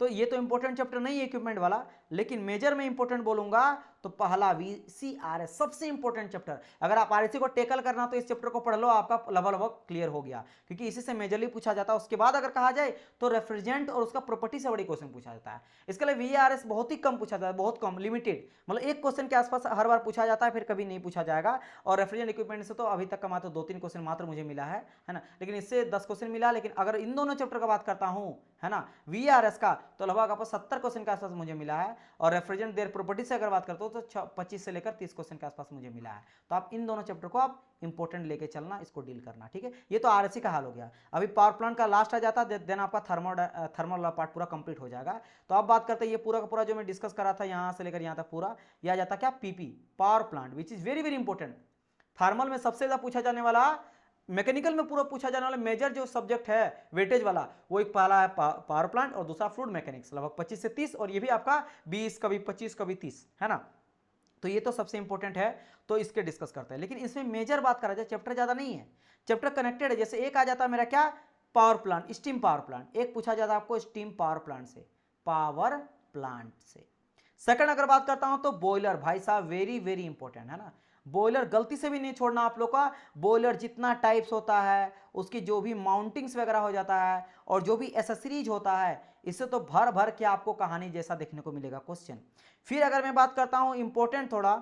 तो ये तो इंपॉर्टेंट चैप्टर नहीं है इक्विपमेंट वाला, लेकिन मेजर में इंपॉर्टेंट बोलूंगा तो पहला वीसीआरएस सबसे इंपॉर्टेंट चैप्टर। अगर आप आरएससी को टेकल करना तो इस चैप्टर को पढ़ लो, आपका लगभग क्लियर हो गया, क्योंकि इसी से मेजरली पूछा जाता है। उसके बाद अगर कहा जाए तो रेफ्रिजरेंट और उसका प्रॉपर्टी से बड़ी क्वेश्चन पूछा जाता है। इसके लिए वीआरएस बहुत ही कम पूछा जाता है, बहुत कम, लिमिटेड, मतलब एक क्वेश्चन के आसपास हर बार पूछा जाता है, फिर कभी नहीं पूछा जाएगा। और रेफ्रिजरेंट इक्विपमेंट से तो अभी तक का मात्र 2-3 क्वेश्चन मात्र मुझे मिला है ना, लेकिन इससे 10 क्वेश्चन मिला। लेकिन अगर इन दोनों चैप्टर का बात करता हूं, है ना, वीआरएस का, तो लगभग आपको 70 क्वेश्चन के आसपास मुझे मिला है। और रेफ्रिजरेंट देयर प्रॉपर्टी से अगर बात करते हो तो 25 से लेकर 30 क्वेश्चन के आसपास मुझे मिला है। तो आप इन दोनों चैप्टर को आप इंपॉर्टेंट लेके चलना, इसको डील करना, ठीक है। ये तो आरएससी का हाल हो गया। अभी पावर प्लांट का लास्ट आ जाता है, देन आपका थर्मल पार्ट पूरा कंप्लीट हो जाएगा। तो अब बात करते हैं ये पूरा का पूरा जो मैं डिस्कस करा था यहाँ से लेकर यहाँ तक पूरा, यह आ जाता क्या, PP, power plant, which is very very important. Thermal में सबसे ज्यादा पूछा जाने वाला, मैकेनिकल में पूरा पूछा जाने वाला मेजर जो सब्जेक्ट है वेटेज वाला, वो एक पहला है पावर प्लांट और दूसरा फ्लूइड मैकेनिक्स, लगभग 25 से 30, और ये भी आपका 20 कभी 25 कभी 30, है ना। तो ये तो सबसे इंपॉर्टेंट है, तो इसके डिस्कस करते हैं। लेकिन इसमें मेजर बात करा जाए, चैप्टर ज्यादा नहीं है, चैप्टर कनेक्टेड है। जैसे एक आ जाता है मेरा क्या, power plant, steam power plant, एक पूछा जाता है आपको स्टीम पावर प्लांट से, पावर प्लांट से। सेकंड अगर बात करता हूं तो बॉयलर, भाई साहब वेरी वेरी इंपॉर्टेंट, है ना, बॉयलर गलती से भी नहीं छोड़ना आप लोग का। बॉयलर जितना टाइप्स होता है, उसकी जो भी माउंटिंग्स वगैरह हो जाता है, और जो भी एसेसरीज होता है, इससे तो भर भर के आपको कहानी जैसा देखने को मिलेगा क्वेश्चन। फिर अगर मैं बात करता हूं इंपॉर्टेंट थोड़ा,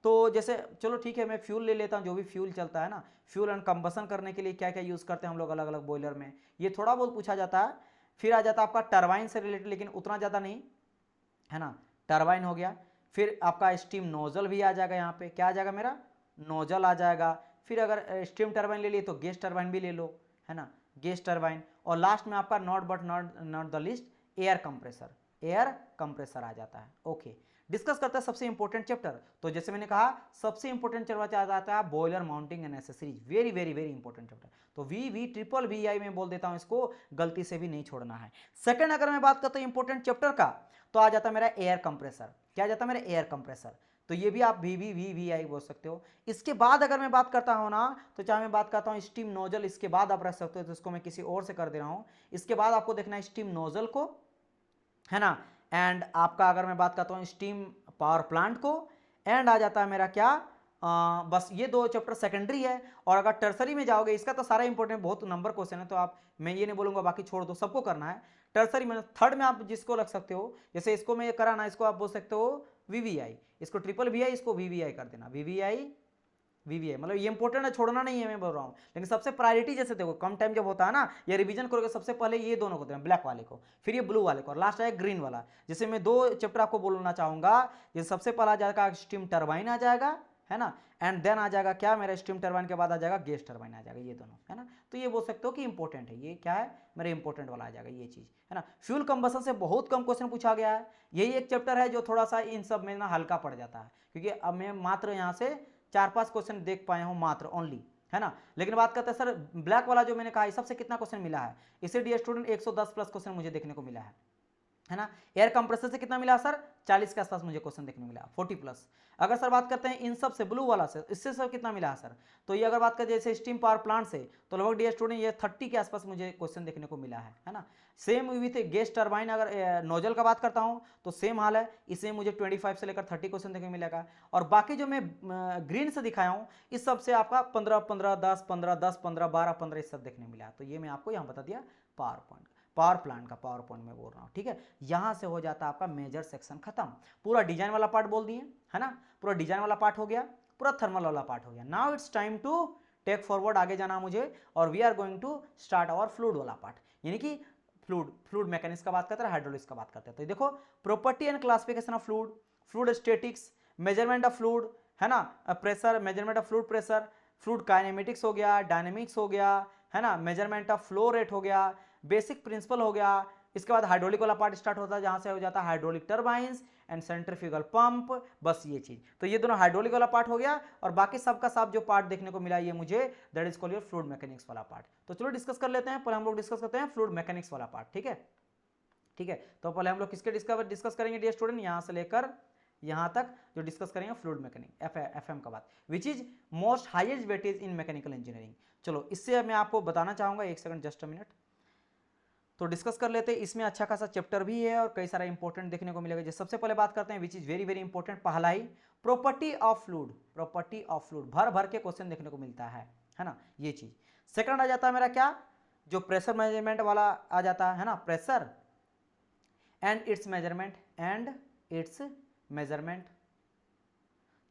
तो जैसे चलो ठीक है मैं फ्यूल ले लेता हूं, जो भी फ्यूल चलता है ना, फ्यूल एंड कंबसन करने के लिए क्या क्या यूज करते हैं हम लोग अलग अलग बॉयलर में, ये थोड़ा बहुत पूछा जाता है। फिर आ जाता है आपका टरबाइन से रिलेटेड, लेकिन उतना ज्यादा नहीं, है ना, टरबाइन हो गया। फिर आपका स्टीम नोजल भी आ जाएगा, यहाँ पे क्या आ जाएगा मेरा, नोजल आ जाएगा। फिर अगर स्टीम टरबाइन ले लिए तो गैस टरबाइन भी ले लो, है ना, गैस टरबाइन। और लास्ट में आपका not the list, air compressor, air compressor आ जाता है। ओके, डिस्कस करते हैं सबसे इंपॉर्टेंट चैप्टर। तो जैसे मैंने कहा सबसे इंपॉर्टेंट चैप्टर आ जाता है boiler mounting and accessories, very very very important chapter. तो ट्रिपल वी आई में बोल देता हूं, इसको गलती से भी नहीं छोड़ना है। सेकंड अगर मैं बात करता हूं इंपॉर्टेंट चैप्टर का, तो आ जाता है मेरा एयर कंप्रेसर। क्या आ जाता है मेरा, एयर कंप्रेसर। तो ये भी आप वी आई बोल सकते हो। इसके बाद अगर मैं बात करता हूं ना, तो चाहे मैं बात करता हूं स्टीम नोजल, इसके बाद आप रख सकते हो, तो इसको मैं किसी और से कर दे रहा हूं। इसके बाद आपको देखना है स्टीम नोजल को, है ना, एंड आपका अगर मैं बात करता हूं स्टीम पावर प्लांट को, एंड आ जाता है मेरा क्या, बस ये 2 चैप्टर सेकेंडरी है। और अगर टर्सरी में जाओगे, इसका तो सारा इंपॉर्टेंट बहुत नंबर क्वेश्चन है, तो आप, मैं ये नहीं बोलूंगा बाकी छोड़ दो, सबको करना है। टर्सरी में थर्ड में आप जिसको रख सकते हो, जैसे इसको मैं ये कराना, इसको आप बोल सकते हो वीवीआई, इसको ट्रिपल वी आई, इसको वीवीआई कर देना, वीवीआई VVA, मतलब ये इंपॉर्टेंट है, छोड़ना नहीं है मैं बोल रहा हूँ, लेकिन सबसे प्रायोरिटी जैसे देखो कम टाइम जब होता है ना, या रिवीजन करोगे सबसे पहले ये दोनों को देना, ब्लैक वाले को, फिर ये ब्लू वाले को, और लास्ट आएगा ग्रीन वाला। जैसे मैं 2 चैप्टर आपको बोलना चाहूंगा, जैसे सबसे पहला आ जाएगा स्टीम टरबाइन आ जाएगा, है ना, एंड देन आ जाएगा क्या मेरा, स्टीम टरबाइन के बाद आ जाएगा गैस टरबाइन आ जाएगा, ये दोनों, है ना। तो ये बोल सकते हो कि इंपॉर्टेंट है, ये क्या है मेरा इंपॉर्टेंट वाला आ जाएगा ये चीज़, है ना। फ्यूल कंबसन से बहुत कम क्वेश्चन पूछा गया है, यही एक चैप्टर है जो थोड़ा सा इन सब में ना हल्का पड़ जाता है, क्योंकि अब मैं मात्र यहाँ से 4-5 क्वेश्चन देख पाया हूँ मात्र ओनली, है ना। लेकिन बात करते हैं सर ब्लैक वाला जो मैंने कहा इस सबसे कितना क्वेश्चन मिला है, इसे डियर स्टूडेंट 110 प्लस क्वेश्चन मुझे देखने को मिला है ना। एयर कंप्रेसर से कितना मिला सर, 40 के आसपास मुझे क्वेश्चन देखने को मिला, 40 प्लस। अगर सर बात करते हैं इन सब से ब्लू वाला से, इससे सर कितना मिला है सर, तो ये अगर बात करें जैसे स्टीम पावर प्लांट से, तो लगभग डियर स्टूडेंट ये 30 के आसपास मुझे क्वेश्चन देखने को मिला है ना। सेम विथ गैस टरबाइन, अगर नोजल का बात करता हूँ तो सेम हाल है, इसमें मुझे 25 से लेकर 30 क्वेश्चन देखने को मिलेगा। और बाकी जो मैं ग्रीन से दिखाया हूँ इस सब से आपका 15-15, 10-15, 10-15, 12-15 इस सब देखने मिला। तो ये मैं आपको यहाँ बता दिया पावर प्लांट का, पावर पॉइंट में बोल रहा हूँ, ठीक है। यहां से हो जाता है आपका मेजर सेक्शन खत्म, पूरा डिजाइन वाला पार्ट बोल दिए, है ना, पूरा डिजाइन वाला पार्ट हो गया, पूरा थर्मल वाला पार्ट हो गया। Now it's time to take forward, आगे जाना मुझे, और we are going to start our fluid वाला पार्ट, यानी कि फ्लूइड मैकेनिक्स का बात करते हैं, हाइड्रोलिक्स का बात करते हैं। तो देखो property and classification of fluid, fluid statics, measurement of fluid, है ना, pressure, measurement of fluid pressure, fluid kinematics हो गया, डायनेमिक्स हो गया, है ना, मेजरमेंट ऑफ फ्लो रेट हो गया, बेसिक प्रिंसिपल हो गया। इसके बाद हाइड्रोलिक वाला पार्ट स्टार्ट होता है, जहां से हो जाता है hydraulic turbines and centrifugal pump, बस ये चीज। तो ये दोनों हाइड्रोलिक वाला पार्ट हो गया, और बाकी सबका सब जो पार्ट देखने को मिला ये मुझे, that is called your fluid mechanics वाला पार्ट। तो चलो डिस्कस कर लेते हैं, पहले हम लोग डिस्कस करते हैं फ्लूइड मैकेनिक्स वाला पार्ट, ठीक है। ठीक है, तो पहले हम लोग किसके डिस्कस करेंगे डियर स्टूडेंट, यहां से लेकर यहां तक जो डिस्कस करेंगे फ्लूइड मैकेनिक एफएम का बात, which is most highest weightage in mechanical engineering. चलो इससे मैं आपको बताना चाहूंगा, एक सेकंड जस्ट अ मिनट, तो डिस्कस कर लेते हैं। इसमें अच्छा खासा चैप्टर भी है और कई सारा इंपॉर्टेंट देखने को मिलेगा। जैसे सबसे पहले बात करते हैं which is very very important, पहला ही property of fluid, property of fluid भर भर के क्वेश्चन देखने को मिलता है ना, ये चीज। सेकंड आ जाता है मेरा क्या, जो प्रेशर मेजरमेंट वाला आ जाता है ना, प्रेशर एंड इट्स मेजरमेंट,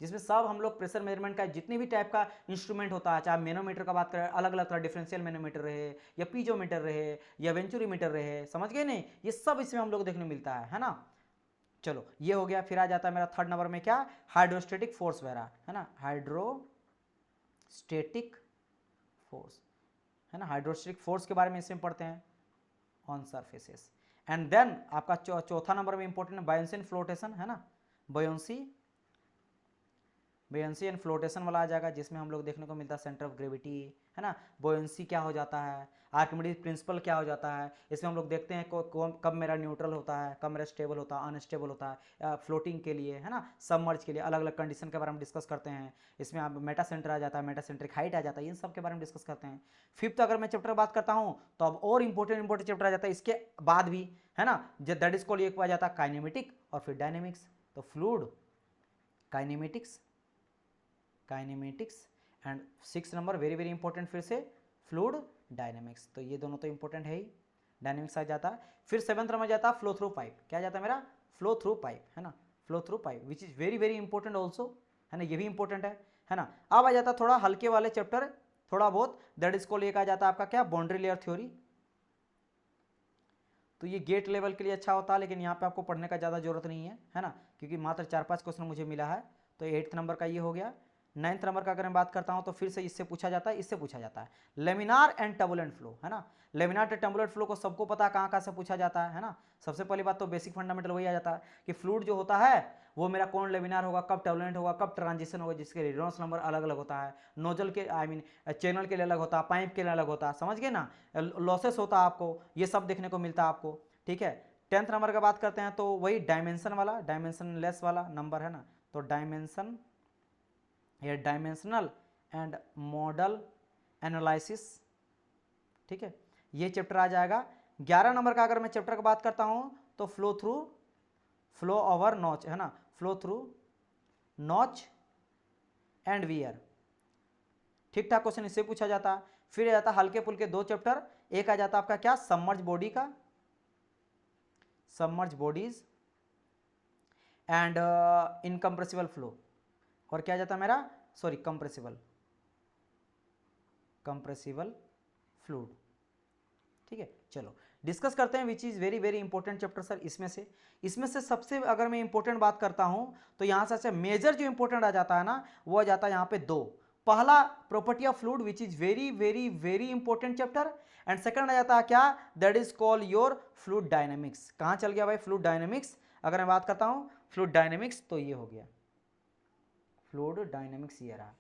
जिसमें सब हम लोग प्रेशर मेजरमेंट का जितनी भी टाइप का इंस्ट्रूमेंट होता है, चाहे मैनोमीटर का बात करें, अलग अलग तरह, डिफरेंशियल मैनोमीटर रहे या पीजोमीटर रहे या वेंचुरीमीटर रहे, समझ गए नहीं, ये सब इसमें हम लोग देखने को मिलता है ना। चलो ये हो गया। फिर आ जाता है मेरा थर्ड नंबर में क्या, हाइड्रोस्टेटिक फोर्स वगैरह, है ना, हाइड्रोस्टेटिक फोर्स, है ना, हाइड्रोस्टेटिक फोर्स के बारे में इसमें पढ़ते हैं ऑन सरफेसेस। एंड देन आपका चौथा नंबर में इंपॉर्टेंट है बायोंसी एंड फ्लोटेशन, है ना, बायोंसी एंड फ्लोटेशन वाला आ जाएगा, जिसमें हम लोग देखने को मिलता है सेंटर ऑफ ग्रेविटी, है ना, बोयंसी क्या हो जाता है, आर्किमिडीज प्रिंसिपल क्या हो जाता है, इसमें हम लोग देखते हैं कब मेरा न्यूट्रल होता है, कब मेरा स्टेबल होता है, अनस्टेबल होता है, फ्लोटिंग के लिए, है ना, सबमर्ज के लिए, अलग अलग कंडीशन के बारे में डिस्कस करते हैं। इसमें आप मेटा सेंटर आ जाता है, मेटा सेंट्रिक हाइट आ जाता है, इन सब के बारे में डिस्कस करते हैं। फिफ्थ अगर मैं चैप्टर बात करता हूँ तो अब और इंपॉर्टेंट चैप्टर आ जाता है इसके बाद भी, है ना, दैट इज कॉल्ड, एक आ जाता है काइनेमेटिक और फिर डायनेमिक्स। तो fluid kinematics and 6 number very very important फिर से फ्लूइड डायनेमिक्स। तो ये दोनों तो इंपॉर्टेंट है ही, डायनेमिक्स आ जाता है। फिर 7th नंबर जाता है फ्लो थ्रू पाइप, क्या जाता है मेरा, फ्लो थ्रू पाइप, है ना, flow through pipe which is very very important also, है ना, ये भी इंपॉर्टेंट है ना। अब आ जाता है थोड़ा हल्के वाले चैप्टर, थोड़ा बहुत, दैट इज कॉल्ड, एक आ जाता है आपका क्या, बाउंड्री लेयर थ्योरी। तो ये गेट लेवल के लिए अच्छा होता है, लेकिन यहाँ पे आपको पढ़ने का ज़्यादा जरूरत नहीं है ना, क्योंकि मात्र 4-5 क्वेश्चन मुझे मिला है। तो 8th नंबर का ये हो गया। 9th नंबर का अगर मैं बात करता हूँ तो फिर से इससे पूछा जाता है, इससे पूछा जाता है लेमिनार एंड टर्बुलेंट फ्लो, है ना। लेमिनार एंड टर्बुलेंट फ्लो को सबको पता कहाँ कहाँ से पूछा जाता है ना। सबसे पहली बात तो बेसिक फंडामेंटल वही आ जाता है कि फ्लूइड जो होता है वो मेरा कौन लेमिनार होगा, कब टर्बुलेंट होगा, कब ट्रांजिशन होगा, जिसके रेनॉल्ड्स नंबर अलग अलग होता है, नोजल के चैनल के लिए अलग होता है, पाइप के लिए अलग होता है, समझ गए ना, लॉसेस होता है आपको, ये सब देखने को मिलता है आपको, ठीक है। 10th नंबर का बात करते हैं तो वही डायमेंशन वाला, डायमेंशनलेस वाला नंबर, है ना। तो डायमेंशन, ये डायमेंशनल एंड मॉडल एनालिसिस, ठीक है, ये चैप्टर आ जाएगा। 11 नंबर का अगर मैं चैप्टर की बात करता हूं तो फ्लो ओवर नॉच, है ना, flow through notch and wear, ठीक ठाक क्वेश्चन इससे पूछा जाता है। फिर आ जाता हल्के फुल्के 2 चैप्टर, एक आ जाता आपका क्या, सबमर्ज बॉडी का, submerge bodies and incompressible flow, और क्या जाता है मेरा, सॉरी कंप्रेसिबल फ्लूइड। ठीक है, चलो डिस्कस करते हैं which is very very important chapter sir. इसमें से सबसे अगर मैं इंपॉर्टेंट बात करता हूं तो यहां से मेजर जो इंपॉर्टेंट आ जाता है ना, वो आ जाता है यहां पे दो। पहला property of fluid which is very very very important chapter, and second आ जाता है क्या, that is called your fluid dynamics. कहां चल गया भाई फ्लूइड डायनेमिक्स? अगर मैं बात करता हूं फ्लूइड डायनेमिक्स तो ये हो गया फ्लूइड डायनेमिक्स, ये रहा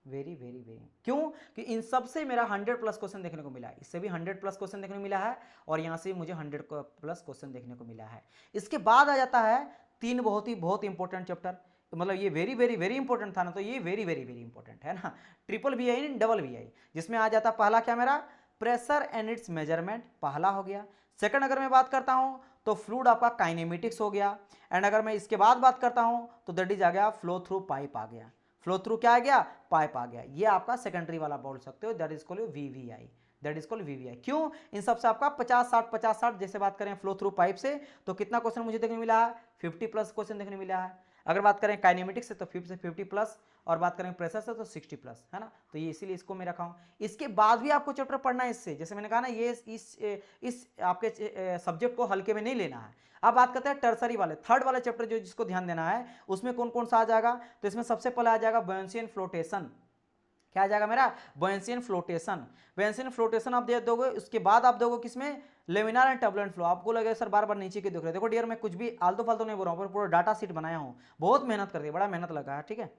वेरी वेरी वेरी। क्यों? कि इन सब से मेरा 100+ क्वेश्चन देखने को मिला है, इससे भी 100+ क्वेश्चन देखने को मिला है, और यहाँ से मुझे 100+ क्वेश्चन देखने को मिला है। इसके बाद आ जाता है तीन बहुत इंपॉर्टेंट चैप्टर, मतलब ये वेरी वेरी वेरी इंपॉर्टेंट था ना, तो ये वेरी वेरी वेरी इंपॉर्टेंट है ना, ट्रिपल VI डबल VI, जिसमें आ जाता पहला क्या मेरा, प्रेशर एंड इट्स मेजरमेंट, पहला हो गया। सेकंड अगर मैं बात करता हूं तो फ्लूइड आपका काइनेमेटिक्स हो गया, एंड अगर मैं इसके बाद बात करता हूं तो दैट इज आ गया फ्लो थ्रू पाइप आ गया। फ्लो थ्रू क्या आ गया, पाइप आ गया। ये आपका सेकेंडरी वाला बोल सकते हो, that is called VVI, that is called VVI। क्यों? इन सबसे आपका 50-60 जैसे बात करें फ्लो थ्रू पाइप से तो कितना क्वेश्चन मुझे देखने मिला है, 50+ क्वेश्चन देखने मिला है। अगर बात करें काइनेमेटिक्स से तो 50+, और बात करें प्रेशर से तो 60+, है ना, तो ये इसीलिए इसको मैं रखा हूं। इसके बाद भी आपको चैप्टर पढ़ना है इससे, जैसे मैंने कहा ना, ये इस आपके सब्जेक्ट को हल्के में नहीं लेना है। अब बात करते हैं टर्सरी वाले, थर्ड वाले चैप्टर जो जिसको ध्यान देना है, उसमें कौन कौन सा आ जाएगा, तो इसमें सबसे पहले आ जाएगा बुयांसी एंड फ्लोटेशन। क्या आ जाएगा मेरा, buoyancy and flotation. Buoyancy and flotation आप दे दोगे, उसके बाद आप दोगे किसमें, लेमिनार एंड टर्बुलेंट फ्लो। आपको लगेगा सर बार बार नीचे के देख रहे, देखो डियर मैं कुछ भी आलतू फालतू नहीं बोल रहा हूँ, पूरा डाटा शीट बनाया हूँ, बहुत मेहनत कर दी, बड़ा मेहनत लगा है, ठीक है।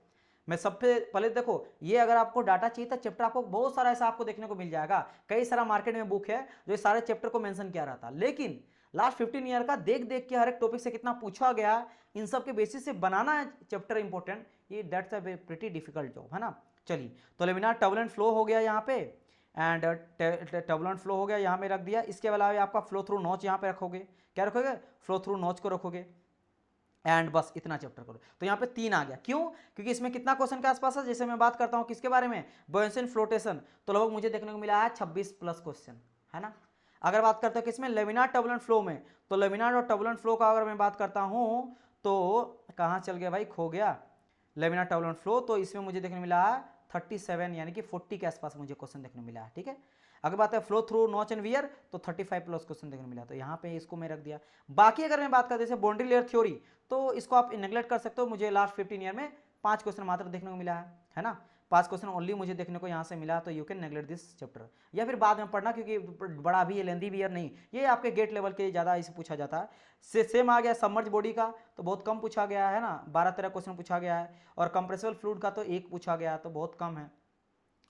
मैं सबसे पहले देखो, ये अगर आपको डाटा चाहिए था चैप्टर, आपको बहुत सारा ऐसा आपको देखने को मिल जाएगा, कई सारा मार्केट में बुक है जो ये सारे चैप्टर को मेंशन किया रहता, लेकिन लास्ट 15 ईयर का देख देख के हर एक टॉपिक से कितना पूछा गया, इन सब के बेसिस से बनाना है चैप्टर इंपॉर्टेंट, ये that's a pretty difficult job, है ना। चलिए, तो लेमिनार टर्बुलेंट फ्लो हो गया यहाँ पे, एंड टर्बुलेंट फ्लो हो गया यहाँ में रख दिया। इसके अलावा आपका फ्लो थ्रू नॉच यहाँ पे रखोगे, क्या रखोगे, फ्लो थ्रू नॉच को रखोगे, एंड बस इतना चैप्टर करो। तो यहाँ पे 3 आ गया, क्यों? क्योंकि इसमें कितना क्वेश्चन के आसपास है, जैसे मैं बात करता हूँ किसके बारे में, बुयांसी एंड फ्लोटेशन, तो लगभग मुझे देखने को मिला है 26+ क्वेश्चन, है ना। अगर बात करते हैं किसमें, लेमिनार टर्बुलेंट फ्लो में, तो लेमिनार और टर्बुलेंट फ्लो का अगर मैं बात करता हूँ तो कहाँ चल गया भाई, खो गया लेमिनार टर्बुलेंट फ्लो, तो इसमें मुझे देखने मिला है 37 यानी कि 40 के आसपास मुझे क्वेश्चन देखने मिला है, ठीक है। अगर बात है flow through notch and wear तो 35+ क्वेश्चन देखने मिला, तो यहाँ पे इसको मैं रख दिया। बाकी अगर मैं बात करते जैसे बाउंड्री लेयर थ्योरी, तो इसको आप नेग्लेक्ट कर सकते हो, मुझे लास्ट 15 ईयर में 5 क्वेश्चन मात्र देखने को मिला है ना, 5 क्वेश्चन ओनली मुझे देखने को यहाँ से मिला, तो you can neglect this chapter, या फिर बाद में पढ़ना, क्योंकि बड़ा भी है, लेंदी भी है नहीं, ये आपके गेट लेवल के ज़्यादा इसे पूछा जाता है। सेम आ गया सबमर्ज बॉडी का, तो बहुत कम पूछा गया है ना, 12-13 क्वेश्चन पूछा गया है, और कंप्रेसिबल फ्लूइड का तो 1 पूछा गया, तो बहुत कम है।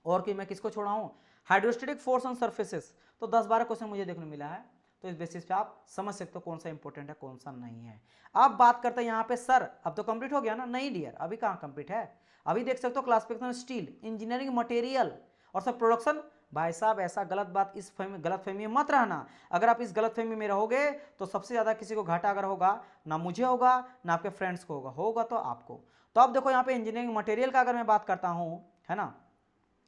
और कि मैं किसको छोड़ा हूँ, हाइड्रोस्टेटिक फोर्स ऑन सर्फेसेस, तो 10-12 क्वेश्चन मुझे देखने मिला है, तो इस बेसिस पे आप समझ सकते हो कौन सा इंपॉर्टेंट है कौन सा नहीं है। अब बात करते हैं यहाँ पे, सर अब तो कंप्लीट हो गया ना, नहीं डियर अभी कहाँ कंप्लीट है, अभी देख सकते हो क्लासिफिकेशन स्टील, इंजीनियरिंग मटेरियल, और सर प्रोडक्शन। भाई साहब ऐसा गलत बात, इस गलत फहमी में मत रहना, अगर आप इस गलत फहमी में रहोगे तो सबसे ज़्यादा किसी को घाटा अगर होगा, ना मुझे होगा ना आपके फ्रेंड्स को होगा तो आपको। तो अब देखो यहाँ पे इंजीनियरिंग मटेरियल का अगर मैं बात करता हूँ, है ना,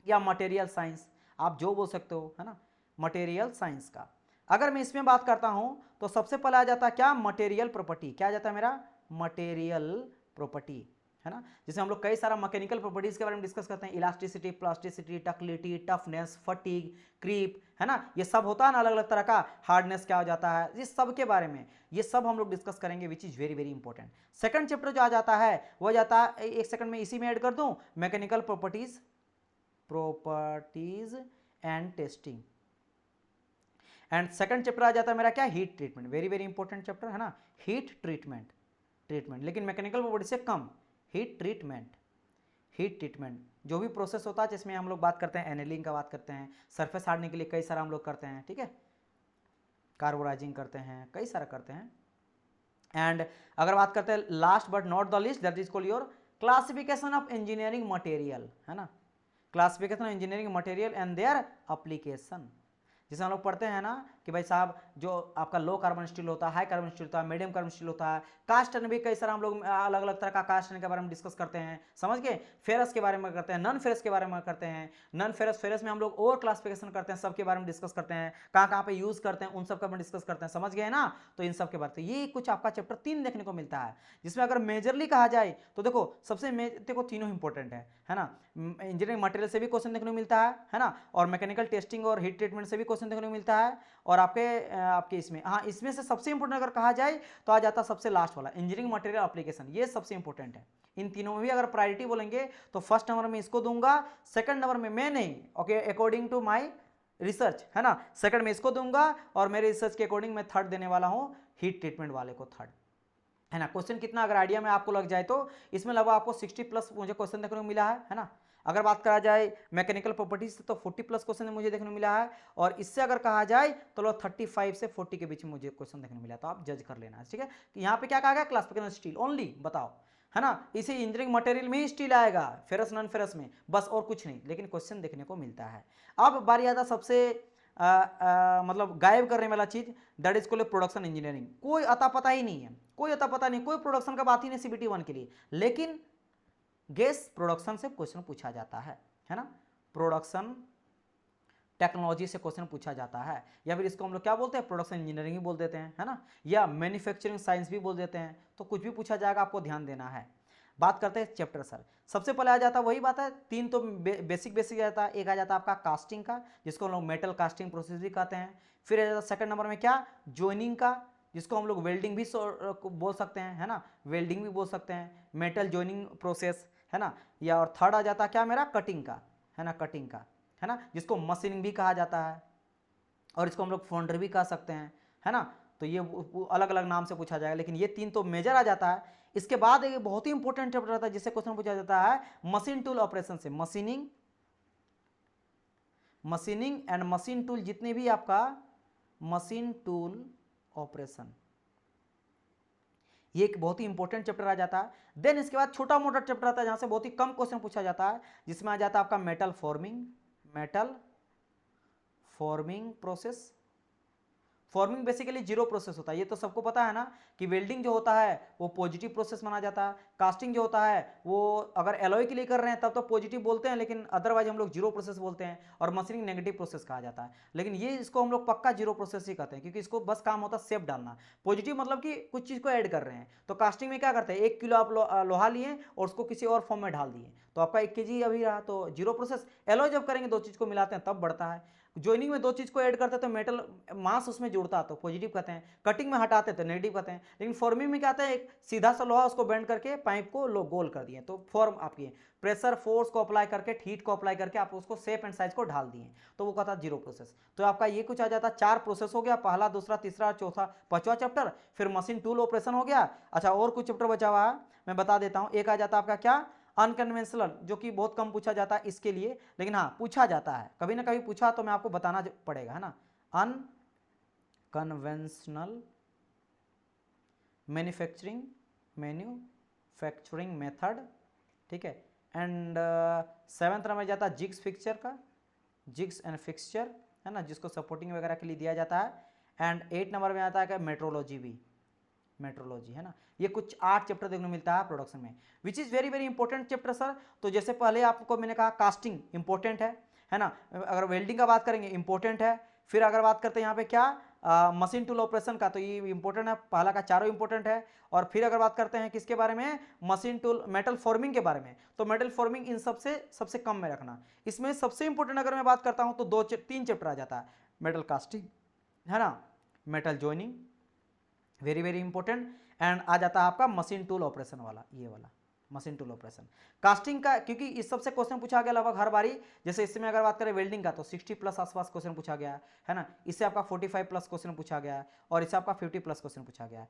या मटेरियल साइंस आप जो बोल सकते हो, है ना, मटेरियल साइंस का अगर मैं इसमें बात करता हूं तो सबसे पहले आ जाता है क्या, मटेरियल प्रॉपर्टी। क्या आ जाता है मेरा, मटेरियल प्रॉपर्टी, है ना। जैसे हम लोग कई सारा मैकेनिकल प्रॉपर्टीज के बारे में डिस्कस करते हैं, elasticity, plasticity, ductility, toughness, fatigue, creep, है ना, ये सब होता है ना अलग अलग तरह का, हार्डनेस क्या हो जाता है, इस सब के बारे में ये सब हम लोग डिस्कस करेंगे, विच is very very important. Second chapter जो आ जाता है वो जाता है, एक सेकंड में इसी में ऐड कर दूं, mechanical properties and testing, and second chapter आ जाता है मेरा क्या, heat treatment, very very important chapter, है ना, हीट ट्रीटमेंट, लेकिन मैकेनिकल प्रॉपर्टी से कम, हीट ट्रीटमेंट जो भी प्रोसेस होता है, जिसमें हम लोग बात करते हैं एनेलिंग का, बात करते हैं सरफेस हार्डनिंग के लिए कई सारा हम लोग करते हैं, ठीक है, कार्बोराइजिंग करते हैं, कई सारा करते हैं। एंड अगर बात करते हैं last but not the least, that is called your classification of engineering material, है ना, classification of engineering material and their application. जिसे हम लोग पढ़ते हैं ना कि भाई साहब जो आपका लो कार्बन स्टील होता है, हाई कार्बन स्टील होता है, मीडियम कार्बन स्टील होता है, कास्ट आयरन भी कई सारा हम लोग अलग अलग तरह का कास्ट आयरन के बारे में डिस्कस करते हैं, समझ गए। फेरस के बारे में करते हैं, नॉन फेरस के बारे में करते हैं, नॉन फेरस फेरस में हम लोग और क्लासिफिकेशन करते हैं, सबके बारे में डिस्कस करते हैं, कहाँ कहाँ पे यूज करते हैं उन सब का डिस्कस करते हैं, समझ गए ना। तो इन सब के बारे में ये कुछ आपका चैप्टर 3 देखने को मिलता है, जिसमें अगर मेजरली कहा जाए तो देखो सबसे देखो तीनों इंपॉर्टेंट है ना। इंजीनियरिंग मटेरियल से भी क्वेश्चन देखने को मिलता है ना, और मैकेनिकल टेस्टिंग और हीट ट्रीटमेंट से भी क्वेश्चन देखने को मिलता है, और आपके इसमें, हाँ इसमें से सबसे इंपॉर्टेंट अगर कहा जाए तो आ जाता है सबसे लास्ट वाला इंजीनियरिंग मटेरियल एप्लीकेशन, ये सबसे इंपॉर्टेंट है। इन तीनों में भी अगर प्रायोरिटी बोलेंगे तो फर्स्ट नंबर में इसको दूंगा, सेकंड नंबर में मैं नहीं, okay according to my research है ना, सेकंड में इसको दूंगा, और मेरे रिसर्च के अकॉर्डिंग मैं थर्ड देने वाला हूं हीट ट्रीटमेंट वाले को थर्ड, है ना। क्वेश्चन कितना अगर आइडिया में आपको लग जाए तो इसमें लगभग आपको 60 प्लस मुझे क्वेश्चन देखने को मिला है ना। अगर बात करा जाए मैकेनिकल प्रॉपर्टीज तो 40 प्लस क्वेश्चन मुझे देखने को मिला है, और इससे अगर कहा जाए तो लो 35 से 40 के बीच में मुझे क्वेश्चन देखने को मिला, तो आप जज कर लेना, ठीक है। कि यहाँ पे क्या कहा गया, क्लासिफिकेशन स्टील ओनली बताओ, है ना। इसे इंजीनियरिंग मटेरियल में ही स्टील आएगा, फेरस नॉन फेरस में बस, और कुछ नहीं, लेकिन क्वेश्चन देखने को मिलता है। अब बारी आता सबसे मतलब गायब करने वाला चीज, that is called production engineering. कोई अता पता ही नहीं है, कोई अता पता नहीं, कोई प्रोडक्शन का बात ही नहीं सीबीटी 1 के लिए, लेकिन गैस प्रोडक्शन से क्वेश्चन पूछा जाता है ना। प्रोडक्शन टेक्नोलॉजी से क्वेश्चन पूछा जाता है, या फिर इसको हम लोग क्या बोलते हैं, प्रोडक्शन इंजीनियरिंग भी बोल देते हैं, है ना, या मैन्युफैक्चरिंग साइंस भी बोल देते हैं, तो कुछ भी पूछा जाएगा आपको ध्यान देना है। बात करते हैं चैप्टर सर, सबसे पहले आ जाता है वही बात है, तीन तो बेसिक जाता है। एक आ जाता है आपका कास्टिंग का, जिसको हम लोग मेटल कास्टिंग प्रोसेस भी कहते हैं। फिर आ जाता है सेकंड नंबर में क्या, जॉइनिंग का, जिसको हम लोग वेल्डिंग भी बोल सकते हैं, है ना, वेल्डिंग भी बोल सकते हैं, मेटल जॉइनिंग प्रोसेस, है ना। या और थर्ड आ जाता है क्या मेरा, कटिंग का, है ना, कटिंग का, है ना, जिसको मशीनिंग भी कहा जाता है, और इसको हम लोग फाउंड्री भी कह सकते हैं, है ना। तो ये अलग अलग नाम से पूछा जाएगा, लेकिन ये तीन तो मेजर आ जाता है। इसके बाद एक बहुत ही इंपॉर्टेंट चैप्टर आता है जिससे क्वेश्चन पूछा जाता है मशीन टूल ऑपरेशन से, मशीनिंग एंड मशीन टूल, जितने भी आपका मशीन टूल ऑपरेशन, ये एक बहुत ही इंपॉर्टेंट चैप्टर आ जाता है। देन इसके बाद छोटा मोटा चैप्टर आता है जहां से बहुत ही कम क्वेश्चन पूछा जाता है, जिसमें आ जाता है आपका metal forming process. Forming basically zero process होता है, ये तो सबको पता है ना, कि वेल्डिंग जो होता है वो पॉजिटिव प्रोसेस माना जाता है, कास्टिंग जो होता है वो अगर एलॉय के लिए कर रहे हैं तब तो पॉजिटिव बोलते हैं, लेकिन अदरवाइज हम लोग जीरो प्रोसेस बोलते हैं, और मशीनिंग नेगेटिव प्रोसेस कहा जाता है। लेकिन ये इसको हम लोग पक्का जीरो प्रोसेस ही कहते हैं, क्योंकि इसको बस काम होता है शेप डालना। पॉजिटिव मतलब कि कुछ चीज़ को ऐड कर रहे हैं, तो कास्टिंग में क्या करते हैं, 1 किलो आप लोहा लिए और उसको किसी और फॉर्म में ढाल दिए, तो आपका 1 kg अभी रहा, तो जीरो प्रोसेस। एलॉय जब करेंगे दो चीज़ को मिलाते हैं तब बढ़ता है। जॉइनिंग में दो चीज को ऐड करते हैं तो मेटल मास उसमें जुड़ता तो पॉजिटिव कहते हैं, कटिंग में हटाते तो नेगेटिव कहते हैं। लेकिन फॉर्मिंग में क्या आता है, एक सीधा सा लोहा उसको बेंड करके पाइप को गोल कर दिए, तो फॉर्म आपकी प्रेशर फोर्स को अप्लाई करके, हीट को अप्लाई करके आप उसको शेप एंड साइज को ढाल दिए, तो वो कहता है जीरो प्रोसेस। तो आपका ये कुछ आ जाता है, 4 प्रोसेस हो गया, पहला दूसरा तीसरा चौथा पांचवा चैप्टर। फिर मशीन टूल ऑपरेशन हो गया। अच्छा और कुछ चैप्टर बचा हुआ है, मैं बता देता हूं। एक आ जाता है आपका क्या, अनकन्वेंशनल, जो कि बहुत कम पूछा जाता है इसके लिए, लेकिन हाँ पूछा जाता है, कभी ना कभी पूछा तो मैं आपको बताना पड़ेगा, है ना। अनकन्वेंशनल मैन्युफैक्चरिंग मेथड, ठीक है। एंड 7th नंबर जाता है जिग्स एंड फिक्सचर, है ना, जिसको सपोर्टिंग वगैरह के लिए दिया जाता है। एंड 8 नंबर में आता है मेट्रोलॉजी, है ना। ये कुछ 8 चैप्टर देखने को मिलता है प्रोडक्शन में, which is very very important chapter sir. तो जैसे पहले आपको मैंने कहा कास्टिंग इंपॉर्टेंट है ना, अगर वेल्डिंग का बात करेंगे इंपॉर्टेंट है। फिर अगर बात करते हैं यहाँ पे क्या, मशीन टूल ऑपरेशन का, तो ये इंपॉर्टेंट है, पहला का चारों इंपॉर्टेंट है। और फिर अगर बात करते हैं किसके बारे में, मशीन टूल मेटल फॉर्मिंग के बारे में, तो मेटल फॉर्मिंग इन सबसे कम में रखना। इसमें सबसे इंपॉर्टेंट अगर मैं बात करता हूँ तो 3 चैप्टर आ जाता है, मेटल कास्टिंग, है ना, metal joining, very very important, and आ जाता है आपका मशीन टूल ऑपरेशन वाला, ये वाला मशीन टूल ऑपरेशन। कास्टिंग का क्योंकि इस सबसे क्वेश्चन पूछा गया लगभग हर बारी, जैसे इसमें अगर बात करें वेल्डिंग का तो 60 प्लस आसपास क्वेश्चन पूछा गया है ना, इससे आपका 45 प्लस क्वेश्चन पूछा गया, और इससे आपका 50 प्लस क्वेश्चन पूछा गया है।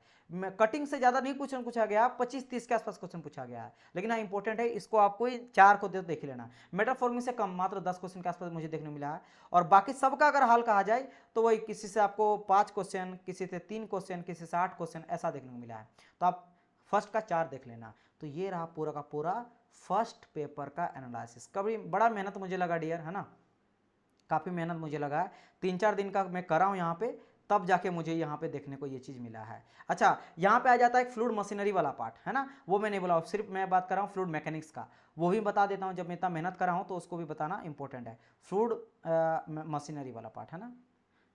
कटिंग से ज़्यादा नहीं क्वेश्चन पूछा गया, 25-30 के आसपास क्वेश्चन पूछा गया है, लेकिन हाँ इंपॉर्टेंट है, इसको आपको 4 को देख लेना। मेटल फॉर्मिंग से कम मात्र 10 क्वेश्चन के आसपास मुझे देखने को मिला है, और बाकी सबका अगर हाल कहा जाए तो वही किसी से आपको 5 क्वेश्चन, किसी से 3 क्वेश्चन, किसी से 8 क्वेश्चन ऐसा देखने को मिला है। तो आप फर्स्ट का 4 देख लेना। तो ये रहा पूरा का पूरा फर्स्ट पेपर का एनालिसिस। कभी बड़ा मेहनत मुझे लगा डियर, है ना, काफ़ी मेहनत मुझे लगा है, 3-4 दिन का मैं कर रहा हूँ यहाँ पे, तब जाके मुझे यहाँ पे देखने को ये चीज़ मिला है। अच्छा, यहाँ पे आ जाता है एक फ्लूइड मशीनरी वाला पार्ट, है ना, वो मैं नहीं बोला, सिर्फ मैं बात कर रहा हूँ फ्लूइड मैकेनिक्स का, वो भी बता देता हूँ। जब मैं इतना मेहनत कर रहा हूँ तो उसको भी बताना इंपॉर्टेंट है। फ्लूइड मशीनरी वाला पार्ट, है ना,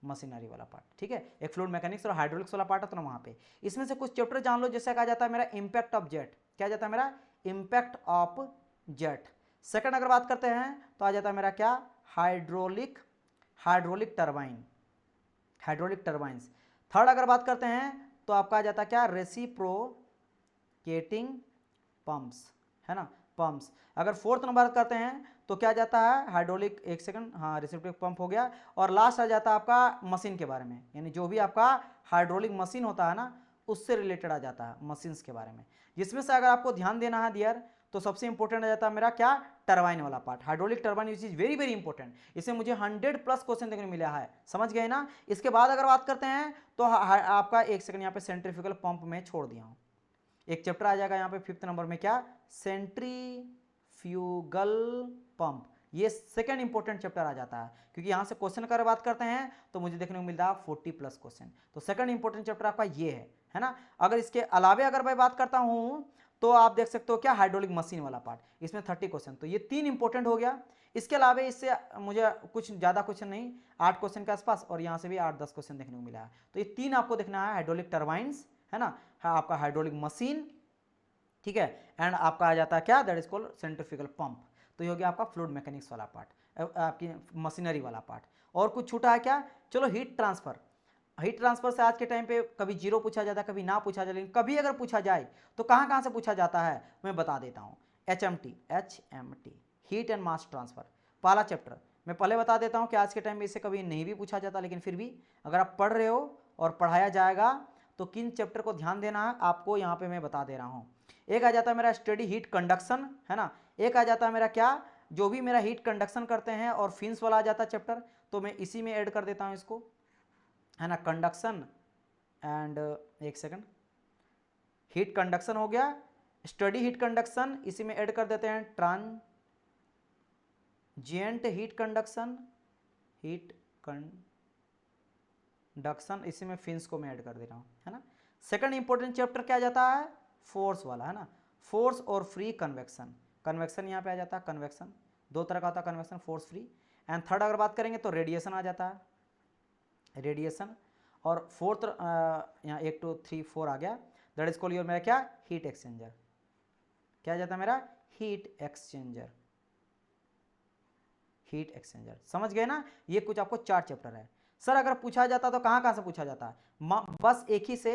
मशीनरी वाला पार्ट, ठीक है। एक फ्लूइड मैकेनिक्स और हाइड्रोलिक्स वाला पार्ट होता है ना, वहाँ पे इसमें से कुछ चैप्टर जान लो। जैसे कहा जाता है मेरा इम्पैक्ट ऑफ जेट, क्या जाता है मेरा इम्पैक्ट ऑफ जेट। सेकंड अगर बात करते हैं तो आ जाता है मेरा क्या hydraulic turbine, hydraulic turbines. Third अगर बात करते हैं तो आपका आ जाता है क्या रेसिप्रोकेटिंग पंप्स, है ना, पंप्स। अगर फोर्थ नंबर करते हैं तो क्या जाता है हाइड्रोलिक, एक सेकंड, हाँ रेसिप्रोकेटिंग पंप हो गया। और लास्ट आ जाता है आपका मशीन के बारे में, यानी जो भी आपका हाइड्रोलिक मशीन होता है ना उससे रिलेटेड आ जाता है मशीन्स के बारे में। जिसमें से अगर आपको ध्यान देना है डियर तो सबसे इंपॉर्टेंट आ जाता है मेरा क्या टरबाइन वाला part, hydraulic turbine, which is very very important. इसे मुझे 100+ क्वेश्चन देखने को मिला है, समझ गए ना। इसके बाद अगर बात करते हैं तो आपका एक सेकंड यहाँ पे सेंट्रीफ्यूगल पंप में छोड़ दिया हूँ, एक चैप्टर आ जाएगा यहाँ पे 5th नंबर में, क्या सेंट्रीफ्यूगल पंप। ये सेकंड इंपॉर्टेंट चैप्टर आ जाता है, क्योंकि यहाँ से क्वेश्चन का बात करते हैं तो मुझे देखने को मिलता है 40+ क्वेश्चन। तो सेकंड इंपॉर्टेंट चैप्टर आपका ये है ना। अगर इसके अलावे अगर मैं बात करता हूँ तो आप देख सकते हो क्या हाइड्रोलिक मशीन वाला पार्ट, इसमें 30 क्वेश्चन, तो ये 3 इंपॉर्टेंट हो गया। इसके अलावा इससे मुझे कुछ ज़्यादा क्वेश्चन नहीं, 8 क्वेश्चन के आसपास, और यहाँ से भी 8-10 क्वेश्चन देखने को मिला है। तो ये 3 आपको देखना है, हाइड्रोलिक टरबाइंस, है ना, आपका हाइड्रोलिक मशीन, ठीक है, एंड आपका आ जाता है क्या that is called centrifugal pump. तो ये हो गया आपका फ्लूइड मैकेनिक्स वाला पार्ट, आपकी मशीनरी वाला पार्ट। और कुछ छूटा है क्या, चलो हीट ट्रांसफर। हीट ट्रांसफर से आज के टाइम पे कभी जीरो पूछा जाता है, कभी ना पूछा जाए, लेकिन कभी अगर पूछा जाए तो कहाँ कहाँ से पूछा जाता है मैं बता देता हूँ। HMT heat and mass transfer, पहला चैप्टर मैं पहले बता देता हूँ कि आज के टाइम में इसे कभी नहीं भी पूछा जाता, लेकिन फिर भी अगर आप पढ़ रहे हो और पढ़ाया जाएगा तो किन चैप्टर को ध्यान देना है आपको यहाँ पे मैं बता दे रहा हूँ। एक आ जाता है मेरा स्टडी हीट कंडक्शन, है ना, एक आ जाता है मेरा क्या जो भी मेरा हीट कंडक्शन करते हैं, और फिन्स वाला आ जाता है चैप्टर, तो मैं इसी में ऐड कर देता हूँ इसको, है ना, कंडक्शन एंड एक सेकंड, हीट कंडक्शन हो गया, स्टडी हीट कंडक्शन इसी में ऐड कर देते हैं, ट्रांजिएंट हीट कंडक्शन इसी में फिन्स को मैं ऐड कर दे रहा हूँ, है ना। सेकंड इंपॉर्टेंट चैप्टर क्या जाता है फोर्स वाला, है ना, फोर्स और फ्री कन्वेक्शन, कन्वेक्शन यहाँ पे आ जाता है, कन्वेक्शन 2 तरह का होता है, convection force free. And third अगर बात करेंगे तो रेडिएशन आ जाता है, रेडिएशन। और फोर्थ यहाँ 1 2 3 4 आ गया, दैट इज कॉल्ड योर मेरा क्या हीट एक्सचेंजर, क्या आ जाता है मेरा हीट एक्सचेंजर, हीट एक्सचेंजर, समझ गए ना। ये कुछ आपको 4 चैप्टर है। सर अगर पूछा जाता तो कहाँ कहाँ से पूछा जाता है, बस एक ही से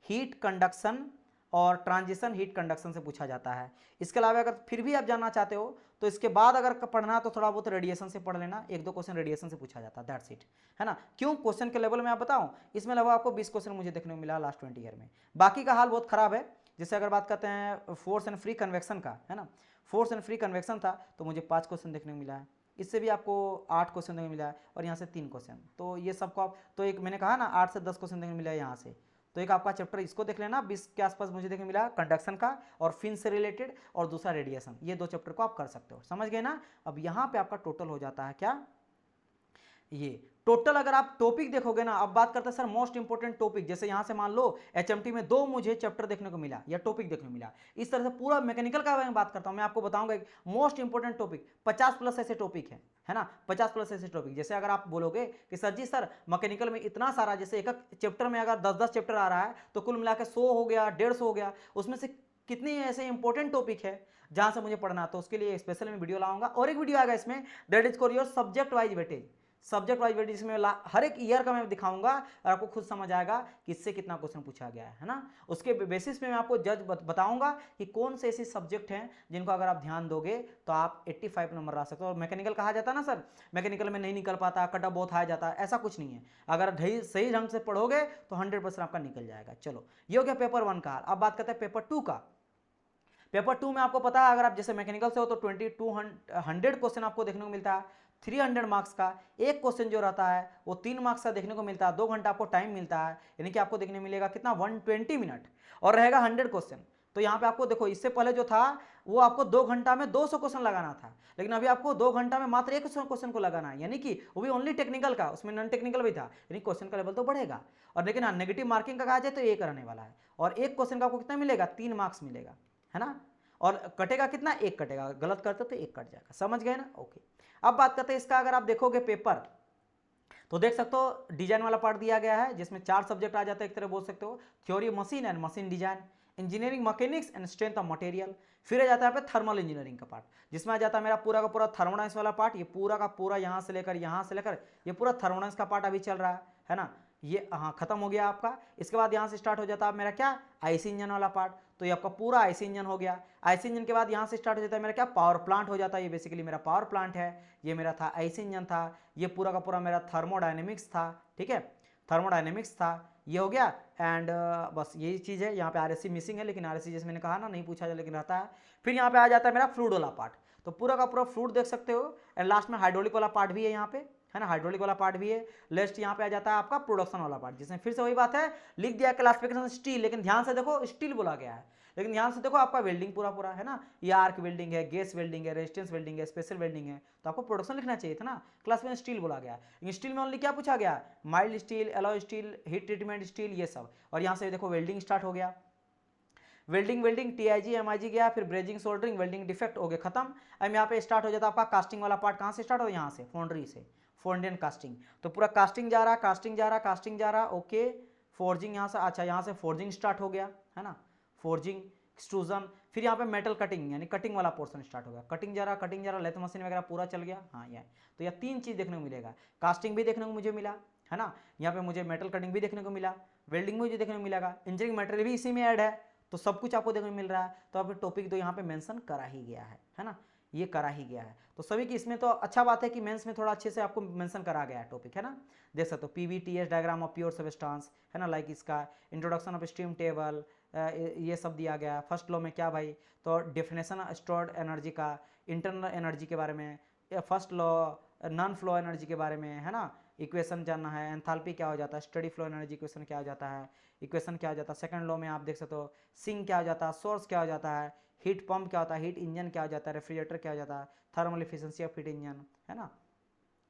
हीट कंडक्शन और ट्रांजिशन हीट कंडक्शन से पूछा जाता है। इसके अलावा अगर फिर भी आप जानना चाहते हो तो इसके बाद अगर पढ़ना तो थोड़ा बहुत रेडिएशन से पढ़ लेना, 1-2 क्वेश्चन रेडिएशन से पूछा जाता है, दैट्स इट, है ना। क्यों क्वेश्चन के लेवल में आप बताऊं, इसमें लगभग आपको 20 क्वेश्चन मुझे देखने को मिला लास्ट 20 ईयर में। बाकी का हाल बहुत खराब है। जैसे अगर बात करते हैं फोर्स एंड फ्री कन्वेक्शन का, है ना, फोर्स एंड फ्री कन्वेक्शन था तो मुझे 5 क्वेश्चन देखने को मिला है, इससे भी आपको 8 क्वेश्चन देखने को मिला है, और यहाँ से 3 क्वेश्चन, तो ये सबको आप तो एक मैंने कहा ना 8 से 10 क्वेश्चन देखने को मिला है यहाँ से। तो एक आपका चैप्टर इसको देख लेना, 20 के आसपास मुझे देखने मिला कंडक्शन का और फिन से रिलेटेड, और दूसरा रेडिएशन, ये 2 चैप्टर को आप कर सकते हो, समझ गए ना। अब यहाँ पे आपका टोटल हो जाता है क्या, ये टोटल अगर आप टॉपिक देखोगे ना, अब बात करते हैं सर मोस्ट इंपोर्टेंट टॉपिक, जैसे यहां से मान लो HMT में 2 मुझे चैप्टर देखने को मिला या टॉपिक देखने को मिला, इस तरह से पूरा मैकेनिकल का मैं बात करता हूं, मैं आपको बताऊंगा एक मोस्ट इंपोर्टेंट टॉपिक, 50+ ऐसे टॉपिक है ना, 50+ ऐसे टॉपिक। जैसे अगर आप बोलोगे कि सर जी सर मैकेनिकल में इतना सारा, जैसे एक चैप्टर में अगर 10-10 चैप्टर आ रहा है तो कुल मिलाकर 100 हो गया, 150 हो गया, उसमें से कितने ऐसे इंपॉर्टेंट टॉपिक है जहां से मुझे पढ़ना, तो उसके लिए स्पेशल मैं वीडियो लाऊंगा, और एक वीडियो आएगा इसमें that is called your subject wise weightage, subject wise weightage, इसमें हर एक ईयर का मैं दिखाऊंगा और आपको खुद समझ आएगा कि इससे कितना क्वेश्चन पूछा गया है ना। उसके बेसिस पे मैं आपको जज बताऊंगा कि कौन से ऐसे सब्जेक्ट हैं जिनको अगर आप ध्यान दोगे तो आप 85 नंबर ला सकते हो। और मैकेनिकल कहा जाता है ना सर मैकेनिकल में नहीं निकल पाता, कट ऑफ बहुत हाई जाता है, ऐसा कुछ नहीं है, अगर सही ढंग से पढ़ोगे तो 100% आपका निकल जाएगा। चलो ये हो गया पेपर 1 का। अब बात करते हैं पेपर 2 का। पेपर 2 में आपको पता है अगर आप जैसे मैकेनिकल से हो तो 2200 क्वेश्चन आपको देखने को मिलता है, 300 मार्क्स का एक क्वेश्चन जो रहता है वो 3 मार्क्स का देखने को मिलता है, 2 घंटा आपको टाइम मिलता है, यानी कि आपको देखने मिलेगा कितना 120 मिनट, और रहेगा 100 क्वेश्चन। तो यहाँ पे आपको देखो, इससे पहले जो था वो आपको 2 घंटा में 200 क्वेश्चन लगाना था, लेकिन अभी आपको 2 घंटा में मात्र 100 क्वेश्चन को लगाना है, यानी कि वो भी ओनली टेक्निकल का, उसमें नॉन टेक्निकल भी था, यानी क्वेश्चन का लेवल तो बढ़ेगा। और लेकिन हाँ, नेगेटिव मार्किंग का कहा जाए तो एक रहने वाला है, और एक क्वेश्चन का आपको कितना मिलेगा, 3 मार्क्स मिलेगा, है ना। और कटेगा कितना, एक कटेगा, गलत करते तो एक कट जाएगा, समझ गए ना। ओके, अब बात करते हैं इसका, अगर आप देखोगे पेपर तो देख सकते हो डिजाइन वाला पार्ट दिया गया है, जिसमें 4 सब्जेक्ट आ जाते हैं, एक तरह बोल सकते हो, theory machine and machine design, engineering mechanics and strength of material. फिर आ जाता है पे थर्मल इंजीनियरिंग का पार्ट, जिसमें आ जाता है मेरा पूरा का पूरा थर्मोडाइनस वाला पार्ट, ये पूरा का पूरा यहाँ से लेकर ये पूरा थर्मोडाइनस का पार्ट अभी चल रहा है ना। ये हाँ खत्म हो गया आपका। इसके बाद यहाँ से स्टार्ट हो जाता है मेरा क्या, आईसी इंजन वाला पार्ट, तो ये आपका पूरा आईसी इंजन हो गया। आईसी इंजन के बाद यहाँ से स्टार्ट हो जाता है मेरा क्या, पावर प्लांट हो जाता है, ये बेसिकली मेरा पावर प्लांट है। ये मेरा था आईसी इंजन था, ये पूरा का पूरा मेरा थर्मोडायनेमिक्स था, ठीक है, थर्मोडायनेमिक्स था, ये हो गया। एंड बस यही चीज़ है, यहाँ पे आरएससी मिसिंग है, लेकिन आरएससी जैसे मैंने कहा ना नहीं पूछा जाए लेकिन रहता है। फिर यहाँ पे आ जाता है मेरा फ्लूइड वाला पार्ट, तो पूरा का पूरा फ्लूइड देख सकते हो। एंड लास्ट में हाइड्रोलिक वाला पार्ट भी है यहाँ पे, है ना, हाइड्रोलिक वाला पार्ट भी है। लास्ट यहाँ पे आ जाता है आपका प्रोडक्शन वाला पार्ट, जिसमें फिर से वही बात है, लिख दिया क्लासिफिकेशन स्टील, लेकिन ध्यान से देखो स्टील बोला गया है, लेकिन ध्यान से देखो आपका वेल्डिंग पूरा पूरा है ना, ये आर्क वेल्डिंग है, गैस वेल्डिंग है, रेजिस्टेंस वेल्डिंग है, स्पेशल वेल्डिंग है, तो आपको प्रोडक्शन लिखना चाहिए था ना, क्लास में स्टील बोला गया। स्टील में ओनली क्या पूछा गया, mild steel, alloy steel, heat treatment steel, ये सब। और यहाँ से देखो वेल्डिंग स्टार्ट हो गया, वेल्डिंग टीआईजी एमआईजी गया, फिर ब्रेजिंग सोल्डरिंग वेल्डिंग डिफेक्ट हो गया खत्म। अब यहाँ पे स्टार्ट हो जाता है आपका कास्टिंग वाला पार्ट, कहाँ से स्टार्ट हो, यहाँ से फाउंड्री से, फोर्डियन कास्टिंग, तो पूरा कास्टिंग जा रहा, कास्टिंग जा रहा, कास्टिंग जा रहा, ओके। फोर्जिंग यहाँ से, अच्छा यहाँ से फोर्जिंग स्टार्ट हो गया, है ना, फोर्जिंग, एक्सट्रूजन, फिर यहाँ पे मेटल कटिंग यानी कटिंग वाला पोर्शन स्टार्ट हो गया, कटिंग जा रहा, लेथ मशीन वगैरह पूरा चल गया। हाँ ये तो यह 3 चीज़ देखने को मिलेगा, कास्टिंग भी देखने को मुझे मिला, है ना, यहाँ पे मुझे मेटल कटिंग भी देखने को मिला, वेल्डिंग मुझे देखने को मिलेगा, इंजीनियरिंग मटेरियल भी इसी में ऐड है, तो सब कुछ आपको देखने को मिल रहा है। तो अब टॉपिक तो यहाँ पे मेंशन करा ही गया है ना, ये करा ही गया है, तो सभी की इसमें तो अच्छा बात है कि मेंस में थोड़ा अच्छे से आपको मेंशन करा गया है टॉपिक, है ना। देख सकते हो पीवीटीएस डायग्राम ऑफ प्योर सबस्टेंस, है ना, लाइक इसका इंट्रोडक्शन ऑफ स्ट्रीम टेबल, ये सब दिया गया। फर्स्ट लॉ में क्या भाई, तो डेफिनेशन स्टोर्ड एनर्जी का, इंटरनल एनर्जी के बारे में, first law non flow energy के बारे में, है ना, इक्वेशन जानना है, एंथैल्पी क्या हो जाता है, स्टडी फ्लो एनर्जी इक्वेशन क्या हो जाता है, इक्वेशन क्या हो जाता है। सेकंड लॉ में आप देख सकते हो सिंक क्या हो जाता है, सोर्स क्या हो जाता है, हीट पंप क्या होता है, हीट इंजन क्या हो जाता है, रेफ्रिजरेटर क्या हो जाता है, thermal efficiency of heat engine, है ना,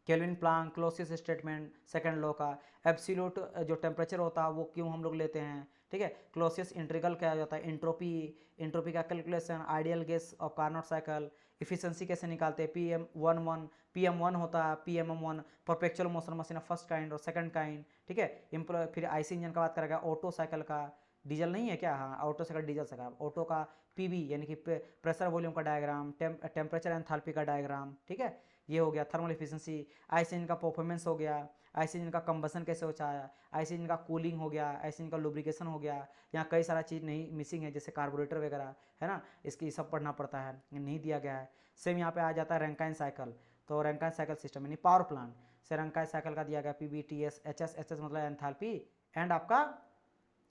Kelvin Planck Clausius statement second law का, एब्सोल्यूट जो टेम्परेचर होता है वो क्यों हम लोग लेते हैं, ठीक है, क्लोसियस इंटीग्रल क्या हो जाता है, एंट्रोपी, एंट्रोपी का कैलकुलेशन, आइडियल गैस और कार्नोट साइकिल, इफिशिएंसी कैसे निकालते हैं, PM1 होता है, PMM1 perpetual motion machine first kind और सेकंड काइंड, ठीक है। फिर आईसी इंजन का बात करेगा, ऑटो साइकिल का, डीजल नहीं है क्या, हाँ auto cycle diesel cycle, auto का पीवी यानी कि प्रेशर वॉल्यूम का डायग्राम, टेम्परेचर एंथैल्पी का डायग्राम, ठीक है, ये हो गया। थर्मल एफिशिएंसी, आईसी इंजन का परफॉर्मेंस हो गया, आईसी इंजन का कंबसन कैसे होता है, आईसी इंजन का कूलिंग हो गया, आईसी इंजन का लुब्रिकेशन हो गया। यहाँ कई सारा चीज़ नहीं मिसिंग है, जैसे कार्बोरेटर वगैरह, है ना, इसकी सब पढ़ना पड़ता है, नहीं दिया गया है। सेम यहाँ पे आ जाता है रैंकाइन साइकिल, तो रैंकाइन साइकिल सिस्टम यानी पावर प्लांट से रैंकाइन साइकिल का दिया गया, PVTS, HS मतलब एंथैल्पी एंड आपका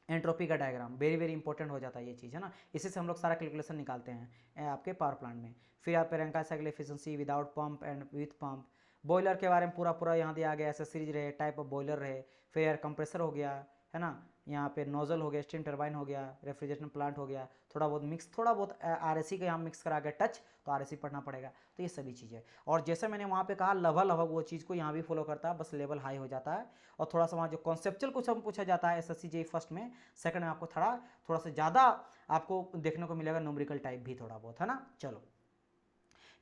एंट्रोपी का डायग्राम, वेरी वेरी इंपॉर्टेंट हो जाता है ये चीज़, है ना, इसी से हम लोग सारा कैलकुलेशन निकालते हैं आपके पावर प्लांट में। फिर यहाँ पे Rankine cycle efficiency without pump and with pump, boiler के बारे में पूरा पूरा यहाँ दिया गया, एसेसरीज रहे, टाइप ऑफ बॉयलर रहे, फिर एयर कंप्रेसर हो गया, है ना, यहाँ पे नोजल हो गया, स्टीम टरबाइन हो गया, रेफ्रिजरेशन प्लांट हो गया, थोड़ा बहुत मिक्स, थोड़ा बहुत आरएससी का यहाँ मिक्स करा गया टच, तो आरएससी पढ़ना पड़ेगा। तो ये सभी चीज़ें, और जैसे मैंने वहाँ पे कहा लगभग वो चीज़ को यहाँ भी फॉलो करता है, बस लेवल हाई हो जाता है, और थोड़ा सा वहाँ जो कॉन्सेप्चुअल कुछ हम पूछा जाता है SSC JEE फर्स्ट में, सेकंड में आपको थोड़ा सा ज़्यादा आपको देखने को मिलेगा न्यूमेरिकल टाइप भी थोड़ा बहुत, है ना। चलो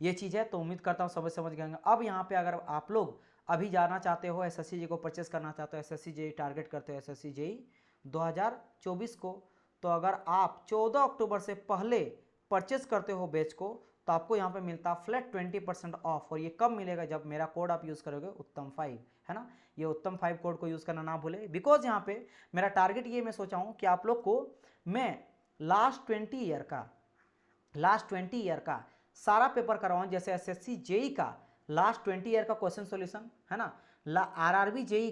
ये चीज़ है, तो उम्मीद करता हूँ समझ गए। अब यहाँ पे अगर आप लोग अभी जाना चाहते हो, SSC JEE को परचेस करना चाहते हो, SSC JEE टारगेट करते हो SSC JEE 2024 को, तो अगर आप 14 अक्टूबर से पहले परचेस करते हो बैच को, तो आपको यहाँ पे मिलता है फ्लैट 20% ऑफ। और ये कब मिलेगा, जब मेरा कोड आप यूज़ करोगे उत्तम 5, है ना, ये उत्तम 5 कोड को यूज़ करना ना भूले, बिकॉज यहाँ पे मेरा टारगेट ये मैं सोचा हूँ कि आप लोग को मैं लास्ट 20 ईयर का सारा पेपर करवाऊँ, जैसे SSC JEE का लास्ट 20 ईयर का क्वेश्चन सॉल्यूशन, है ना, RRB JEE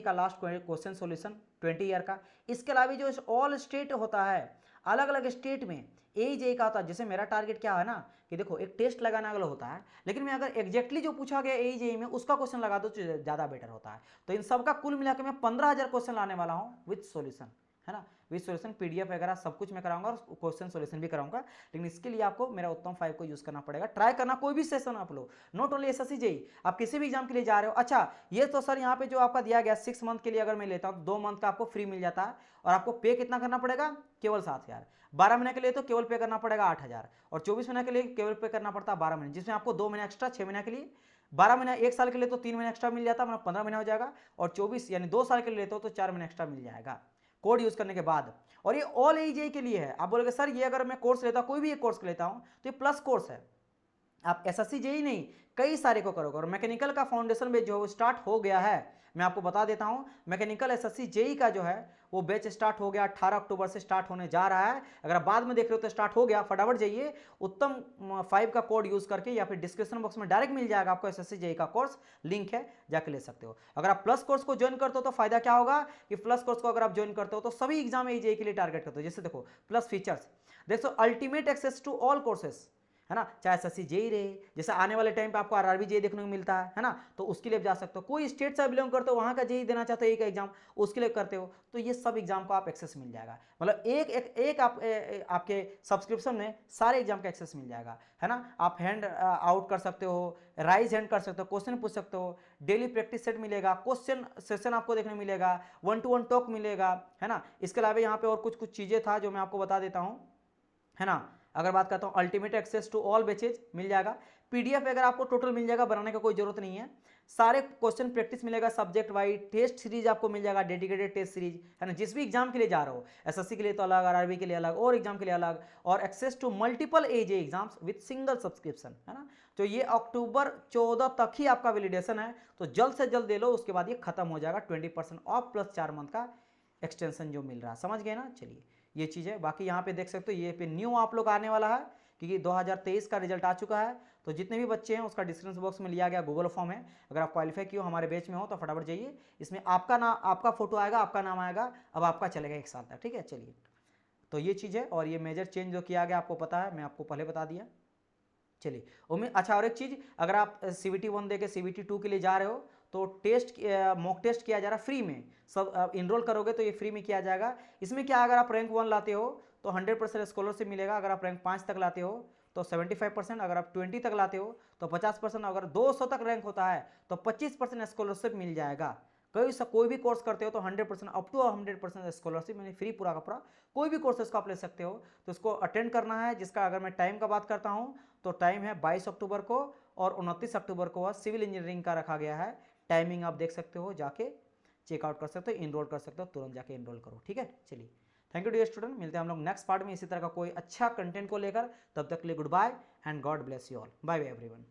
का लास्ट क्वेश्चन सॉल्यूशन 20 ईयर का। इसके अलावा जो ऑल स्टेट होता है, अलग अलग स्टेट में AE का होता है। जैसे मेरा टारगेट क्या है ना कि देखो एक टेस्ट लगाना अगला होता है, लेकिन मैं अगर एग्जैक्टली जो पूछा गया AE में उसका क्वेश्चन लगा दो तो ज़्यादा बेटर होता है। तो इन सब का कुल मिला के मैं 15,000 क्वेश्चन लाने वाला हूँ विथ सॉल्यूशन, है ना। विद सॉल्यूशन PDF वगैरह सब कुछ मैं कराऊंगा और क्वेश्चन सॉल्यूशन भी कराऊंगा, लेकिन इसके लिए आपको मेरा उत्तम 5 को यूज करना पड़ेगा। ट्राई करना कोई भी सेशन आप लो, नॉट ओनली SSC JEE, आप किसी भी एग्जाम के लिए जा रहे हो। अच्छा ये तो सर यहाँ पे जो आपका दिया गया 6 मंथ के लिए अगर मैं लेता हूँ 2 मंथ का आपको फ्री मिल जाता है, और आपको पे कितना करना पड़ेगा, केवल 7,000। 12 महीने के लिए तो केवल पे करना पड़ेगा 8,000, और 24 महीने के लिए केवल पे करना पड़ता है 12 महीने, जिसमें आपको 2 महीने एक्स्ट्रा 6 महीने के लिए, 12 महीने 1 साल के लिए तो 3 महीने एक्स्ट्रा मिल जाता है, मतलब 15 महीने हो जाएगा, और 24 यानी 2 साल के लिए लेते हो तो 4 महीने एक्स्ट्रा मिल जाएगा कोड यूज करने के बाद। और ये ऑल AJE के लिए है। आप बोलोगे सर ये अगर मैं कोर्स लेता हूं, कोई भी एक कोर्स लेता हूं तो ये प्लस कोर्स है, आप SSC JEE नहीं कई सारे को करोगे। और मैकेनिकल का फाउंडेशन बेच जो स्टार्ट हो गया है, मैं आपको बता देता हूं, मैकेनिकल SSC JEE का जो है वो बैच स्टार्ट हो गया, 18 अक्टूबर से स्टार्ट होने जा रहा है। अगर आप बाद में देख रहे हो तो स्टार्ट हो गया, फटाफट जाइए उत्तम 5 का कोड यूज करके, या फिर डिस्क्रिप्शन बॉक्स में डायरेक्ट मिल जाएगा आपको SSC JEE का कोर्स, लिंक है, जाके ले सकते हो। अगर आप प्लस कोर्स को ज्वाइन करते हो तो फायदा क्या होगा कि प्लस कोर्स को अगर आप ज्वाइन करते हो तो सभी एग्जाम AJE के लिए टारगेट करते हो। जैसे देखो प्लस फीचर्स, देखो ultimate access to all courses, है ना, चाहे SSC JEE रहे, जैसे आने वाले टाइम पे आपको RRB JEE देखने को मिलता है ना, तो उसके लिए जा सकते हो। कोई स्टेट से बिलोंग करते हो, वहां का JEE देना चाहते हो एक एग्जाम, उसके लिए करते हो, तो ये सब एग्जाम को आप एक्सेस मिल जाएगा, मतलब एक आपके सब्सक्रिप्शन में सारे एग्जाम का एक्सेस मिल जाएगा, है ना। आप हैंड आउट कर सकते हो, राइज हैंड कर सकते हो, क्वेश्चन पूछ सकते हो, डेली प्रैक्टिस सेट मिलेगा, क्वेश्चन सेशन आपको देखने मिलेगा, 1-to-1 टॉक मिलेगा, है ना। इसके अलावा यहाँ पे और कुछ कुछ चीजें था जो मैं आपको बता देता हूँ, है ना। अगर बात करता हूँ ultimate access to all batches मिल जाएगा, PDF अगर आपको टोटल मिल जाएगा, बनाने का कोई जरूरत नहीं है, सारे क्वेश्चन प्रैक्टिस मिलेगा सब्जेक्ट वाइज, टेस्ट सीरीज आपको मिल जाएगा, डेडिकेटेड टेस्ट सीरीज, है ना, जिस भी एग्जाम के लिए जा रहे हो, SSC के लिए तो अलग, RRB के लिए अलग, और एग्जाम के लिए अलग, और access to multiple AJE exams with single subscription, है ना। तो ये अक्टूबर 14 तक ही आपका वैलिडेशन है, तो जल्द से जल्द दे लो, उसके बाद ये खत्म हो जाएगा। 20% ऑफ प्लस 4 मंथ का एक्सटेंशन जो मिल रहा है, समझ गए ना। चलिए ये चीज़ है, बाकी यहाँ पे देख सकते हो ये पे न्यू आप लोग आने वाला है, क्योंकि 2023 का रिजल्ट आ चुका है, तो जितने भी बच्चे हैं उसका डिस्क्रिप्शन बॉक्स में लिया गया गूगल फॉर्म है। अगर आप क्वालिफाई किए हो हमारे बैच में हो तो फटाफट जाइए, इसमें आपका नाम, आपका फोटो आएगा, आपका नाम आएगा, अब आपका चलेगा 1 साल तक, ठीक है। चलिए तो ये चीज़ है, और ये मेजर चेंज जो किया गया आपको पता है, मैं आपको पहले बता दिया। चलिए उम्मीद, अच्छा और एक चीज़, अगर आप CBT 1 दे के CBT 2 के लिए जा रहे हो तो टेस्ट मॉक टेस्ट किया जा रहा है फ्री में, सब इनरोल करोगे तो ये फ्री में किया जाएगा। इसमें क्या, अगर आप रैंक 1 लाते हो तो 100% स्कॉलरशिप मिलेगा, अगर आप रैंक 5 तक लाते हो तो 75%, अगर आप 20 तक लाते हो तो 50%, अगर 200 तक रैंक होता है तो 25% स्कॉलरशिप मिल जाएगा। कोई भी कोर्स करते हो तो 100% अप टू 100% स्कॉलरशिप, यानी फ्री पूरा का पूरा, कोई भी कोर्सेज को आप ले सकते हो। तो इसको अटेंड करना है, जिसका अगर मैं टाइम का बात करता हूँ तो टाइम है 22 अक्टूबर को, और 29 अक्टूबर को सिविल इंजीनियरिंग का रखा गया है। टाइमिंग आप देख सकते हो, जाके चेकआउट कर सकते हो, इनरोल कर सकते हो, तुरंत जाके इनरोल करो, ठीक है। चलिए थैंक यू डियर स्टूडेंट, मिलते हैं हम लोग नेक्स्ट पार्ट में इसी तरह का कोई अच्छा कंटेंट को लेकर, तब तक के लिए goodbye and God bless you all, bye bye everyone.